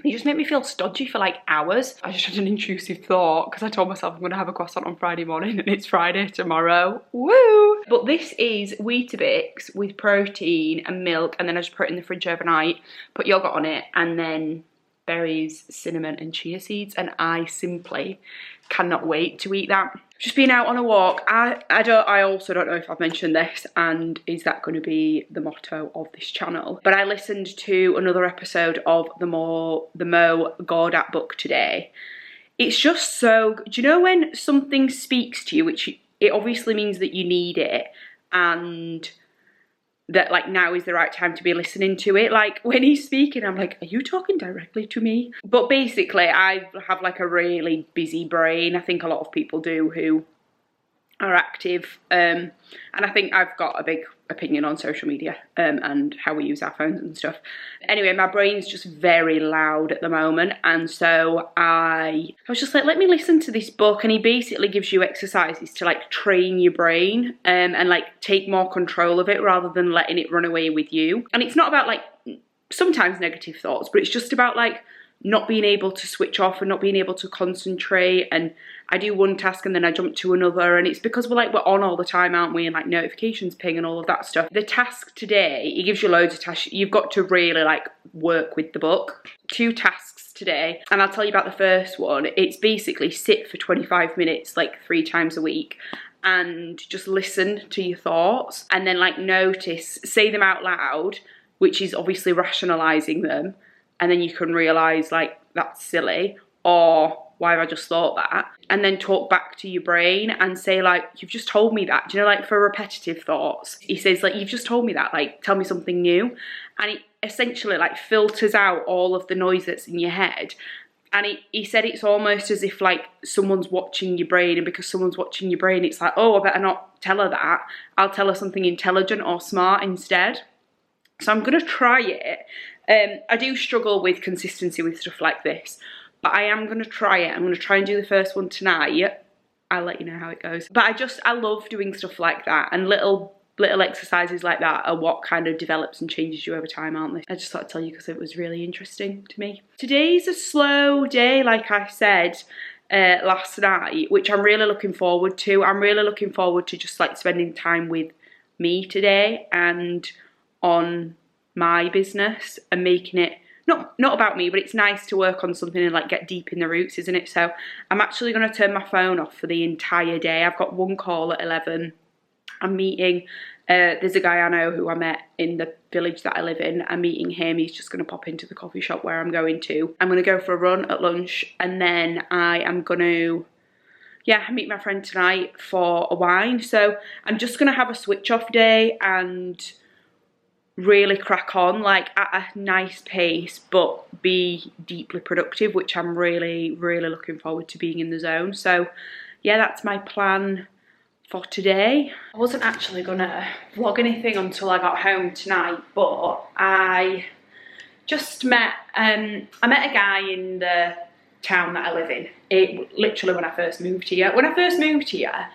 they just make me feel stodgy for like hours. I just had an intrusive thought because I told myself I'm gonna have a croissant on Friday morning and it's Friday tomorrow. Woo! But this is Weetabix with protein and milk, and then I just put it in the fridge overnight, put yogurt on it, and then berries, cinnamon and chia seeds, and I simply cannot wait to eat that. Just been out on a walk. I also don't know if I've mentioned this, and is that going to be the motto of this channel, but I listened to another episode of the Mo Gawdat book today. It's just so, do you know when something speaks to you, which it obviously means that you need it, and that like now is the right time to be listening to it. Like when he's speaking, I'm like, are you talking directly to me? But basically I have like a really busy brain. I think a lot of people do who are active, and I think I've got a big opinion on social media and how we use our phones and stuff. Anyway, my brain's just very loud at the moment, and so I was just like, let me listen to this book. And he basically gives you exercises to like train your brain and like take more control of it rather than letting it run away with you. And it's not about like sometimes negative thoughts, but it's just about like not being able to switch off and not being able to concentrate. And I do one task and then I jump to another, and it's because we're on all the time, aren't we? And like notifications ping and all of that stuff. The task today, it gives you loads of tasks. You've got to really like work with the book. 2 tasks today, and I'll tell you about the first one. It's basically sit for 25 minutes like 3 times a week and just listen to your thoughts, and then like notice, say them out loud, which is obviously rationalizing them, and then you can realize like that's silly, or why have I just thought that? And then talk back to your brain and say like, you've just told me that. Do you know, like for repetitive thoughts, he says like, you've just told me that, like tell me something new. And it essentially like filters out all of the noise that's in your head. And he said it's almost as if like someone's watching your brain, and because someone's watching your brain, it's like, oh, I better not tell her that. I'll tell her something intelligent or smart instead. So I'm gonna try it. I do struggle with consistency with stuff like this, but I am gonna try it. I'm gonna try and do the first one tonight. I'll let you know how it goes. But I love doing stuff like that, and little exercises like that are what kind of develops and changes you over time, aren't they? I just thought I'd tell you because it was really interesting to me. Today's a slow day, like I said last night, which I'm really looking forward to. I'm really looking forward to just like spending time with me today and on my business and making it not about me, but it's nice to work on something and like get deep in the roots, isn't it? So I'm actually going to turn my phone off for the entire day. I've got one call at 11. I'm meeting, there's a guy I know who I met in the village that I live in. I'm meeting him. He's just going to pop into the coffee shop where I'm going to. I'm going to go for a run at lunch, and then I am going to, meet my friend tonight for a wine. So I'm just going to have a switch off day and really crack on like at a nice pace, but be deeply productive, which I'm really looking forward to being in the zone. So yeah, that's my plan for today. I wasn't actually gonna vlog anything until I got home tonight, but I just met a guy in the town that I live in. Literally when I first moved here. When I first moved here,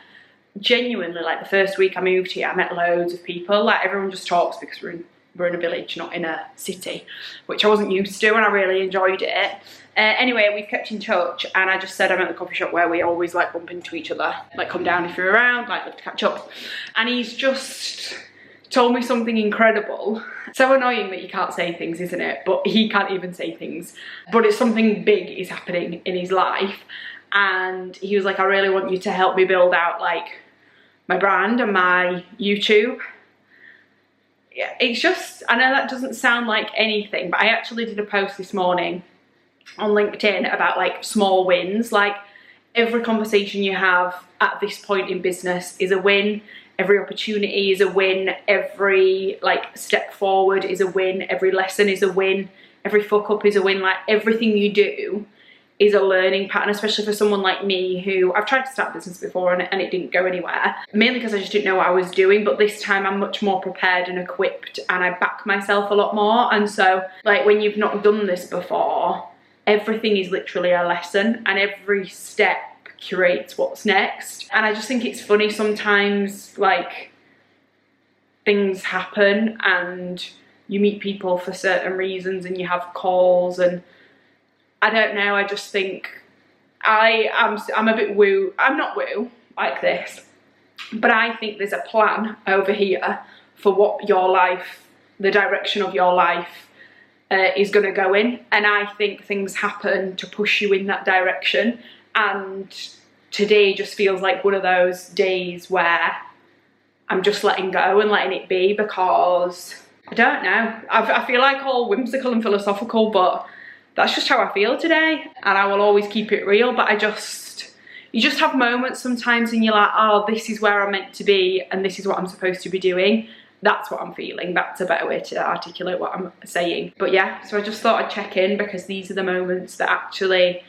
genuinely like the first week I moved here, I met loads of people. Like everyone just talks because we're in a village, not in a city, which I wasn't used to, and I really enjoyed it. Anyway, we've kept in touch, and I just said I'm at the coffee shop where we always like bump into each other, like come down if you're around, like love to catch up. And he's just told me something incredible. So annoying that you can't say things, isn't it? But he can't even say things. But it's something big is happening in his life, and he was like, I really want you to help me build out like my brand and my YouTube. Yeah, it's just, I know that doesn't sound like anything, but I actually did a post this morning on LinkedIn about like small wins. Like every conversation you have at this point in business is a win. Every opportunity is a win. Every like step forward is a win. Every lesson is a win. Every fuck up is a win. Like everything you do is a learning pattern, especially for someone like me who I've tried to start business before and it didn't go anywhere, mainly because I just didn't know what I was doing. But this time I'm much more prepared and equipped, and I back myself a lot more. And so like when you've not done this before, everything is literally a lesson, and every step curates what's next. And I just think it's funny sometimes, like things happen and you meet people for certain reasons and you have calls, and I don't know, I just think I'm a bit woo. I'm not woo like this, but I think there's a plan over here for what your life, the direction of your life is going to go in, and I think things happen to push you in that direction. And today just feels like one of those days where I'm just letting go and letting it be, because I don't know, I feel like all whimsical and philosophical, but that's just how I feel today, and I will always keep it real. But you just have moments sometimes and you're like, oh, this is where I'm meant to be and this is what I'm supposed to be doing. That's what I'm feeling. That's a better way to articulate what I'm saying. But yeah, so I just thought I'd check in, because these are the moments that actually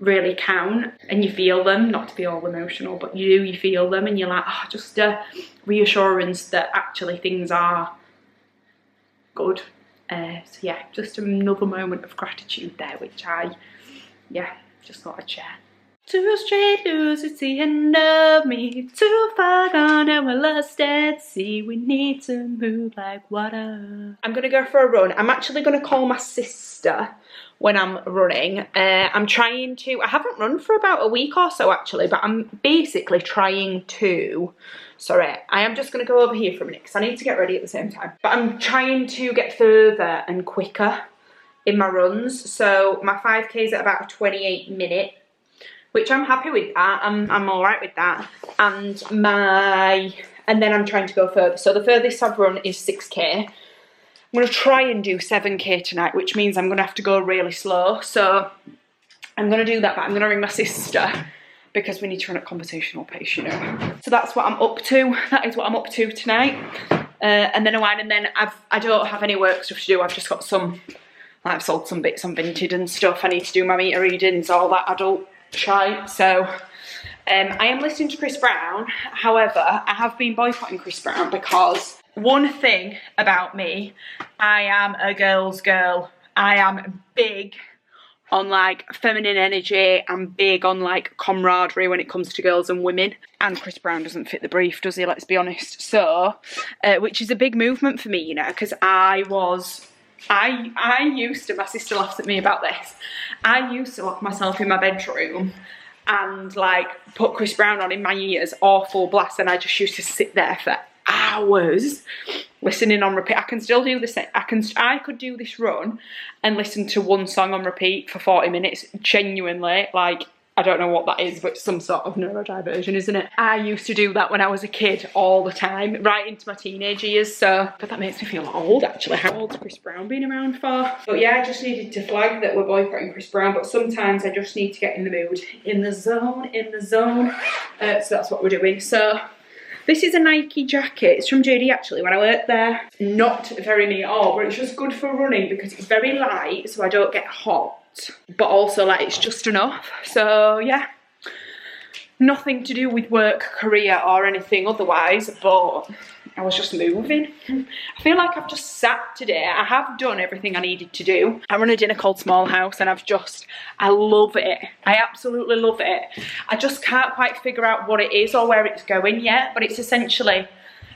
really count, and you feel them, not to be all emotional, but you feel them, and you're like, oh, just a reassurance that actually things are good. So yeah, just another moment of gratitude there, which I just thought I'd share. Too straight loose, it's the end of me. Too far gone and we're lost at sea. We need to move like water. I'm gonna go for a run. I'm actually gonna call my sister when I'm running. I haven't run for about a week or so actually, but I'm basically trying to, sorry, I am just gonna go over here for a minute because I need to get ready at the same time. But I'm trying to get further and quicker in my runs. So my 5K is at about a 28-minute, which I'm happy with that. I'm all right with that. And then I'm trying to go further. So the furthest I've run is 6K. I'm gonna try and do 7K tonight, which means I'm gonna have to go really slow. So I'm going to do that, but I'm going to ring my sister because we need to run at conversational pace, you know. So that's what I'm up to. That is what I'm up to tonight. And then a wine, and then I don't have any work stuff to do. I've just got some, I've sold some bits on Vinted and stuff. I need to do my meter readings, all that adult shite. So I am listening to Chris Brown. However, I have been boycotting Chris Brown because one thing about me, I am a girl's girl. I am big on like feminine energy. I'm big on like camaraderie when it comes to girls and women. And Chris Brown doesn't fit the brief, does he? Let's be honest. So, which is a big movement for me, you know, because I used to, my sister laughs at me about this, I used to lock myself in my bedroom and like put Chris Brown on in my ears, awful blast, and I just used to sit there for hours listening on repeat. I can still do this. I could do this run and listen to one song on repeat for 40 minutes, genuinely. Like, I don't know what that is, but it's some sort of neurodiversion, isn't it? I used to do that when I was a kid all the time, right into my teenage years, so. But that makes me feel old, actually. How old's Chris Brown been around for? But yeah, I just needed to flag that we're boycotting Chris Brown, but sometimes I just need to get in the mood. In the zone, in the zone. So that's what we're doing. So this is a Nike jacket. It's from JD, actually, when I worked there. Not very me at all, but it's just good for running because it's very light, so I don't get hot. But also, like, it's just enough. So yeah, nothing to do with work, career or anything otherwise, but I was just moving. I feel like I've just sat today. I have done everything I needed to do. I run a dinner called Small House and I love it. I absolutely love it. I just can't quite figure out what it is or where it's going yet, but it's essentially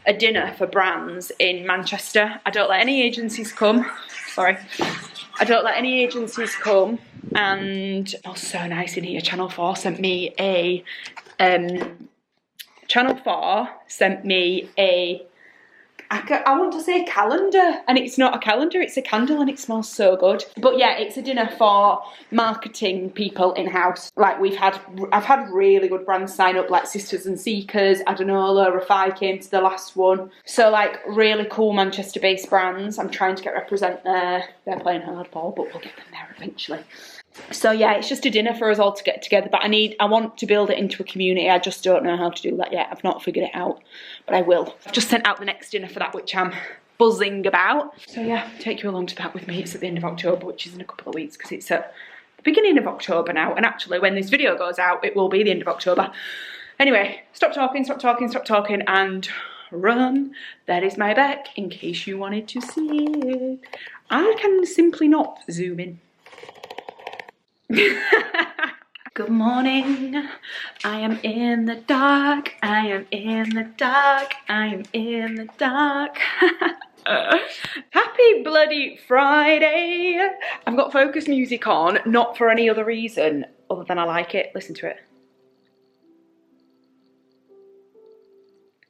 a dinner for brands in Manchester. I don't let any agencies come. Sorry. I don't let any agencies come, and oh, so nice in here. Channel 4 sent me a I want to say calendar, and it's not a calendar, it's a candle, and it smells so good. But yeah, it's a dinner for marketing people in-house. Like I've had really good brands sign up, like Sisters and Seekers, Adenola, Rafai came to the last one. So like really cool Manchester-based brands. I'm trying to get represent there. They're playing hardball, but we'll get them there eventually. So yeah, it's just a dinner for us all to get together, but I want to build it into a community. I just don't know how to do that yet. I've not figured it out, but I will. I've just sent out the next dinner for that, which I'm buzzing about. So yeah, take you along to that with me. It's at the end of October, which is in a couple of weeks because it's at the beginning of October now. And actually, when this video goes out, it will be the end of October. Anyway, stop talking, and run. That is my back, in case you wanted to see it. I can simply not zoom in. Good morning. I am in the dark. I am in the dark. I am in the dark. Happy bloody Friday. I've got focus music on, not for any other reason other than I like it. Listen to it.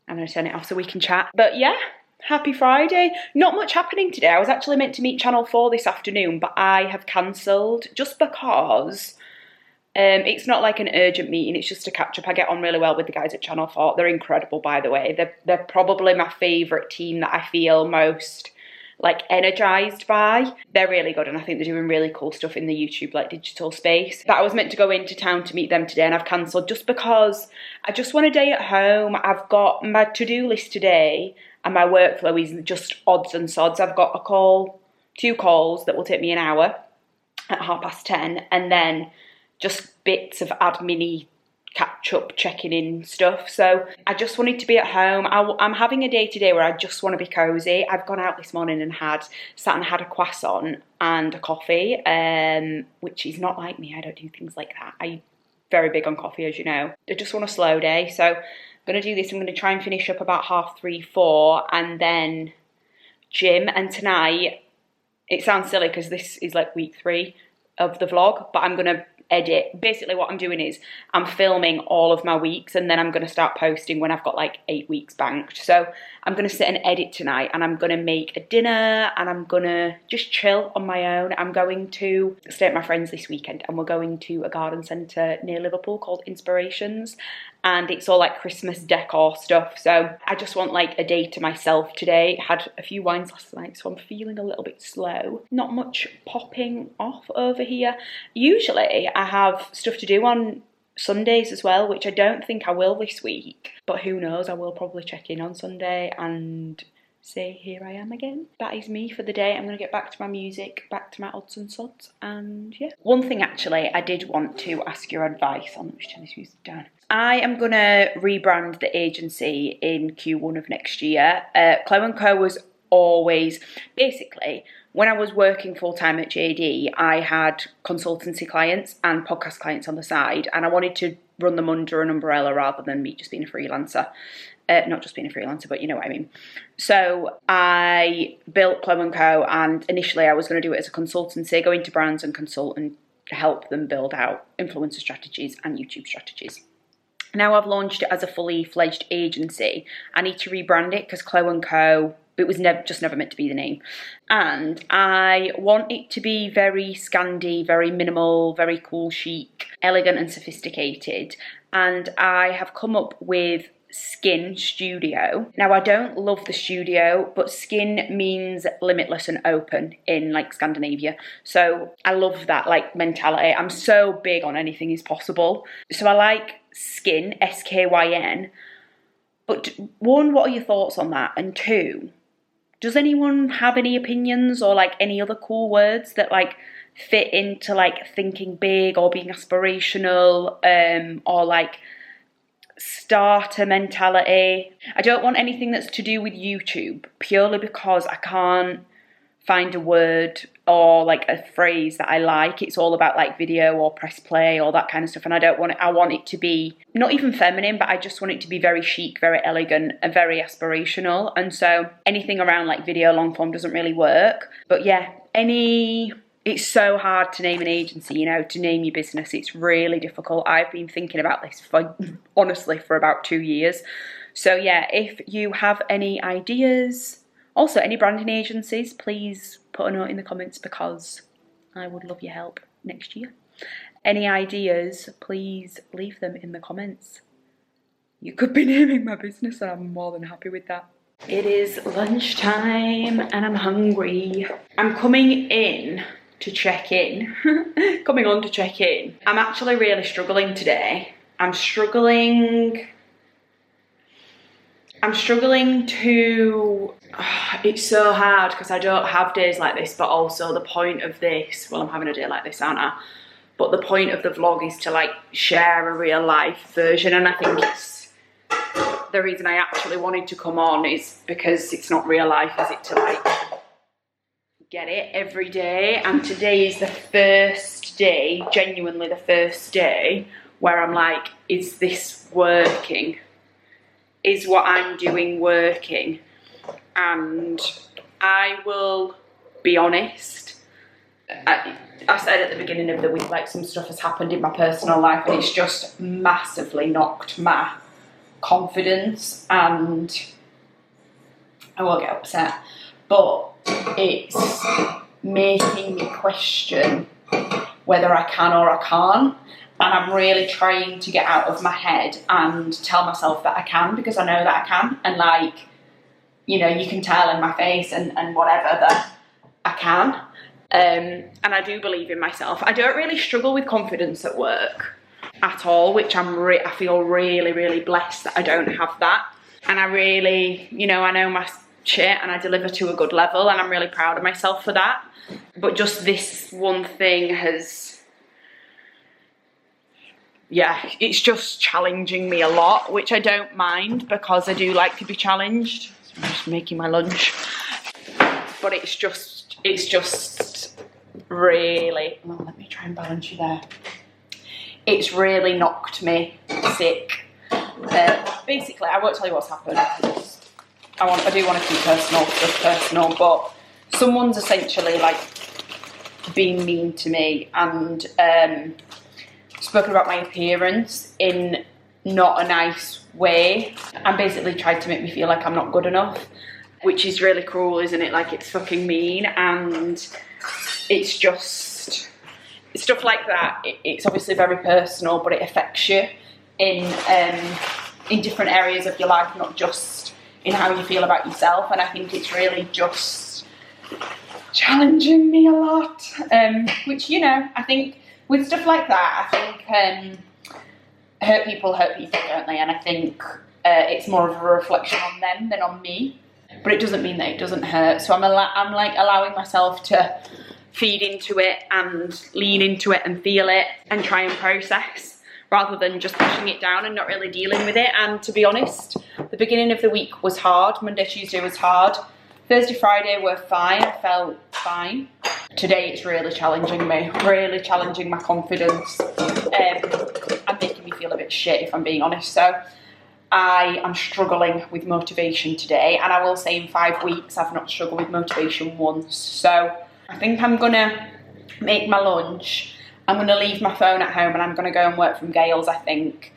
I'm going to turn it off so we can chat. But yeah, happy Friday. Not much happening today. I was actually meant to meet Channel 4 this afternoon, but I have cancelled just because it's not like an urgent meeting. It's just a catch up. I get on really well with the guys at Channel 4. They're incredible, by the way. They're probably my favourite team that I feel most like energised by. They're really good, and I think they're doing really cool stuff in the YouTube like digital space. But I was meant to go into town to meet them today, and I've cancelled just because I just want a day at home. I've got my to-do list today, and my workflow is just odds and sods. I've got two calls that will take me an hour at 10:30, and then just bits of admin-y catch-up, checking in stuff. So I just wanted to be at home. I'm having a day today where I just want to be cosy. I've gone out this morning and sat and had a croissant and a coffee, which is not like me. I don't do things like that. I'm very big on coffee, as you know. I just want a slow day. So I'm going to do this. I'm going to try and finish up about 3:30, 4, and then gym. And tonight, it sounds silly because this is like week 3 of the vlog, but I'm going to edit. Basically what I'm doing is I'm filming all of my weeks, and then I'm going to start posting when I've got like 8 weeks banked. So I'm going to sit and edit tonight, and I'm going to make a dinner, and I'm going to just chill on my own. I'm going to stay at my friend's this weekend, and we're going to a garden centre near Liverpool called Inspirations, and it's all like Christmas decor stuff. So I just want like a day to myself today. Had a few wines last night, so I'm feeling a little bit slow. Not much popping off over here. Usually I have stuff to do on Sundays as well, which I don't think I will this week, but who knows, I will probably check in on Sunday and say here I am again. That is me for the day. I'm going to get back to my music, back to my odds and sods, and yeah. One thing actually I did want to ask your advice on. Let me turn this music down. I am going to rebrand the agency in Q1 of next year. Chloe & Co was always, basically, when I was working full-time at JD, I had consultancy clients and podcast clients on the side, and I wanted to run them under an umbrella rather than me just being a freelancer. Not just being a freelancer, but you know what I mean. So I built Chloe & Co, and initially I was going to do it as a consultancy, go into brands and consult and help them build out influencer strategies and YouTube strategies. Now I've launched it as a fully fledged agency. I need to rebrand it because Chloe & Co, it was just never meant to be the name. And I want it to be very Scandi, very minimal, very cool, chic, elegant and sophisticated. And I have come up with Skin Studio. Now I don't love the studio, but skin means limitless and open in like Scandinavia. So I love that like mentality. I'm so big on anything is possible. So I like Skin, S-K-Y-N. But one, what are your thoughts on that? And two, does anyone have any opinions or like any other cool words that like fit into like thinking big or being aspirational, or like starter mentality? I don't want anything that's to do with YouTube, purely because I can't find a word or like a phrase that I like. It's all about like video or press play or that kind of stuff, and I don't want it. I want it to be not even feminine, but I just want it to be very chic, very elegant and very aspirational. And so anything around like video long form doesn't really work. But yeah, it's so hard to name an agency, you know, to name your business. It's really difficult. I've been thinking about this honestly for about 2 years. So yeah, if you have any ideas, also any branding agencies, please put a note in the comments because I would love your help next year. Any ideas, please leave them in the comments. You could be naming my business and I'm more than happy with that. It is lunchtime and I'm hungry. I'm coming in to check in. Coming on to check in. I'm actually really struggling today. I'm struggling to, it's so hard because I don't have days like this, but also the point of this, well, I'm having a day like this, aren't I? But the point of the vlog is to like share a real life version, and I think it's the reason I actually wanted to come on is because it's not real life, is it, to like get it every day. And today is the first day, genuinely the first day, where I'm like, is this working? Is what I'm doing working? And I will be honest, I said at the beginning of the week, like, some stuff has happened in my personal life and it's just massively knocked my confidence, and I won't get upset, but it's making me question whether I can or I can't. And I'm really trying to get out of my head and tell myself that I can, because I know that I can. And like, you know, you can tell in my face and whatever that I can. And I do believe in myself. I don't really struggle with confidence at work at all, which I feel really, really blessed that I don't have that. And I really, you know, I know my shit and I deliver to a good level, and I'm really proud of myself for that. But just this one thing has, yeah, it's just challenging me a lot, which I don't mind because I do like to be challenged. So I'm just making my lunch. But it's just really, well, let me try and balance you there. It's really knocked me sick. Basically, I won't tell you what's happened. I do want to keep personal stuff personal, but someone's essentially like been mean to me and spoken about my appearance in not a nice way, and basically tried to make me feel like I'm not good enough, which is really cruel, isn't it? Like, it's fucking mean. And it's just stuff like that. It's obviously very personal, but it affects you in different areas of your life, not just in how you feel about yourself. And I think it's really just challenging me a lot, which, you know, I think with stuff like that, I think hurt people, don't they? And I think it's more of a reflection on them than on me, but it doesn't mean that it doesn't hurt. So I'm like allowing myself to feed into it and lean into it and feel it and try and process, rather than just pushing it down and not really dealing with it. And to be honest, the beginning of the week was hard. Monday, Tuesday was hard. Thursday, Friday were fine. I felt fine. Today it's really challenging me, really challenging my confidence, and making me feel a bit shit, if I'm being honest. So I am struggling with motivation today, and I will say in 5 weeks I've not struggled with motivation once. So I think I'm gonna make my lunch, I'm gonna leave my phone at home, and I'm gonna go and work from Gales, I think,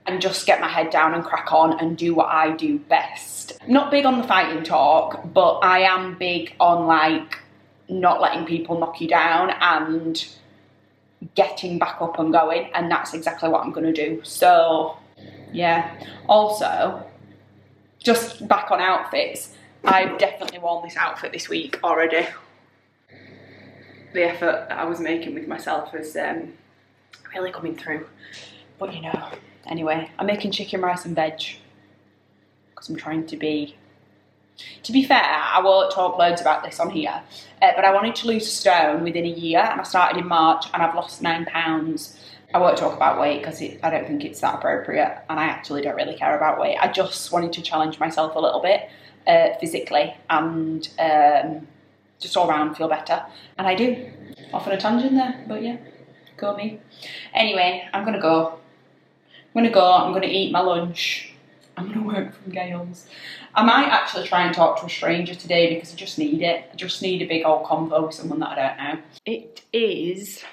and just get my head down and crack on and do what I do best. Not big on the fighting talk, but I am big on like not letting people knock you down and getting back up and going, and that's exactly what I'm gonna do. So yeah. Also, just back on outfits, I've definitely worn this outfit this week already. The effort that I was making with myself is really coming through. But you know, anyway, I'm making chicken rice and veg because I'm trying to be... To be fair, I won't talk loads about this on here, but I wanted to lose a stone within a year, and I started in March and I've lost 9 pounds. I won't talk about weight because I don't think it's that appropriate, and I actually don't really care about weight. I just wanted to challenge myself a little bit physically and just all around feel better, and I do. Off on a tangent there, but yeah, go me. Anyway, I'm gonna go. I'm gonna eat my lunch. I'm gonna work from Gales. I might actually try and talk to a stranger today because I just need it. I just need a big old convo with someone that I don't know. It is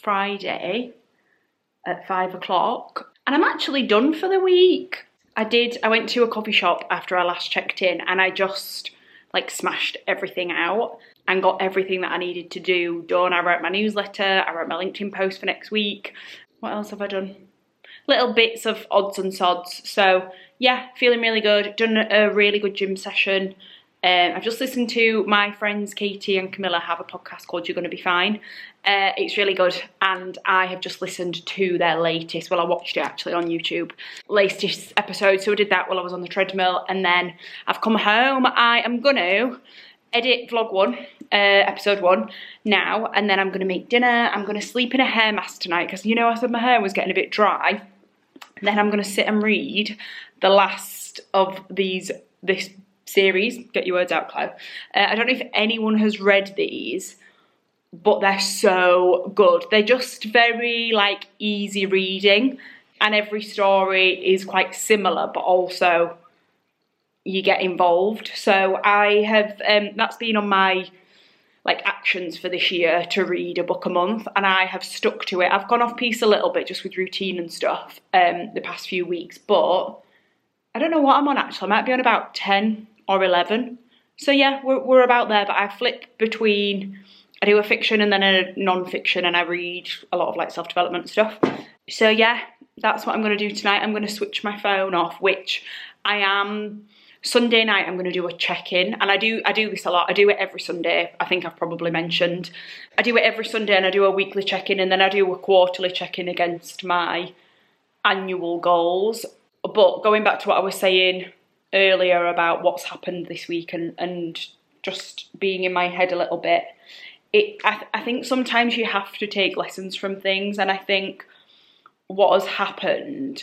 Friday at 5 o'clock, and I'm actually done for the week. I went to a coffee shop after I last checked in, and I just like smashed everything out and got everything that I needed to do done. I wrote my newsletter, I wrote my LinkedIn post for next week. What else have I done? Little bits of odds and sods. So yeah, feeling really good. Done a really good gym session. I've just listened to my friends Katie and Camilla have a podcast called You're Gonna Be Fine. It's really good, and I have just listened to their latest, well, I watched it actually on YouTube, latest episode. So I did that while I was on the treadmill, and then I've come home. I am gonna edit vlog 1, episode 1 now, and then I'm gonna make dinner. I'm gonna sleep in a hair mask tonight because, you know, I said my hair was getting a bit dry. And then I'm gonna sit and read the last of this series. Get your words out, Chloe. I don't know if anyone has read these, but they're so good. They're just very like easy reading, and every story is quite similar, but also you get involved. So I have that's been on my like actions for this year, to read a book a month, and I have stuck to it. I've gone off piece a little bit just with routine and stuff the past few weeks, but I don't know what I'm on actually. I might be on about 10 or 11. So yeah, we're about there, but I flip between, I do a fiction and then a non-fiction, and I read a lot of like self-development stuff. So yeah, that's what I'm going to do tonight. I'm going to switch my phone off, which I am. Sunday night I'm going to do a check-in, and I do this a lot. I do it every Sunday. I think I've probably mentioned. I do it every Sunday, and I do a weekly check-in, and then I do a quarterly check-in against my annual goals. But going back to what I was saying earlier about what's happened this week and just being in my head a little bit, I think sometimes you have to take lessons from things, and I think what has happened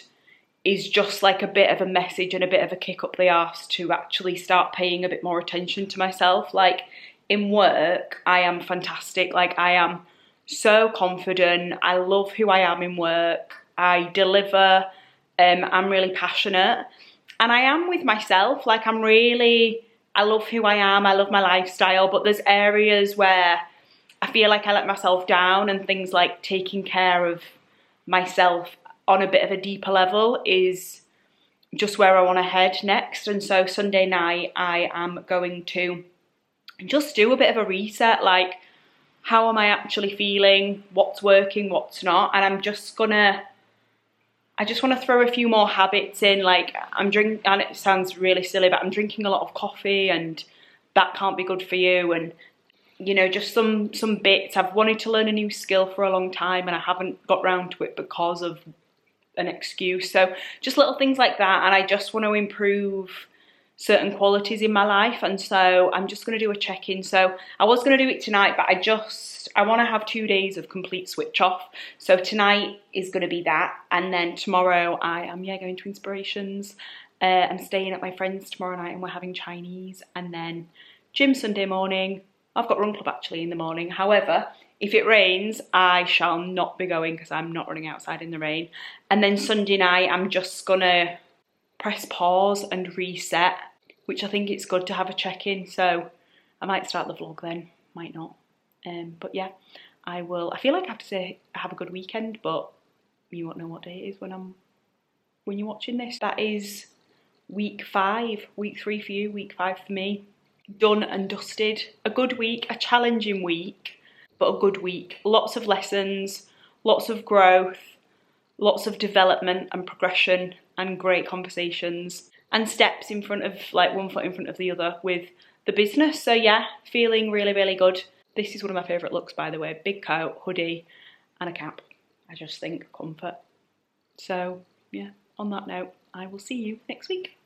is just like a bit of a message and a bit of a kick up the arse to actually start paying a bit more attention to myself. Like in work, I am fantastic. Like I am so confident. I love who I am in work. I deliver. I'm really passionate, and I am with myself. Like I love who I am. I love my lifestyle, but there's areas where I feel like I let myself down, and things like taking care of myself on a bit of a deeper level is just where I want to head next. And so Sunday night I am going to just do a bit of a reset, like how am I actually feeling, what's working, what's not, and I'm just gonna I just want to throw a few more habits in, like I'm drinking, and it sounds really silly, but I'm drinking a lot of coffee and that can't be good for you, and you know, just some bits. I've wanted to learn a new skill for a long time and I haven't got round to it because of an excuse. So just little things like that, and I just want to improve certain qualities in my life, and so I'm just going to do a check-in. So I was going to do it tonight, but I want to have 2 days of complete switch off. So tonight is going to be that, and then tomorrow I am going to Inspirations. I'm staying at my friend's tomorrow night and we're having Chinese, and then gym Sunday morning. I've got run club actually in the morning. However, if it rains, I shall not be going because I'm not running outside in the rain. And then Sunday night, I'm just gonna press pause and reset, which I think it's good to have a check-in. So I might start the vlog then, might not. But yeah, I will. I feel like I have to say have a good weekend, but you won't know what day it is when you're watching this. That is week 5, week 3 for you, week 5 for me. Done and dusted. A good week, a challenging week, but a good week. Lots of lessons, lots of growth, lots of development and progression, and great conversations and steps in front of, like, one foot in front of the other with the business. So yeah, feeling really, really good. This is one of my favourite looks, by the way. Big coat, hoodie and a cap. I just think comfort. So yeah, on that note, I will see you next week.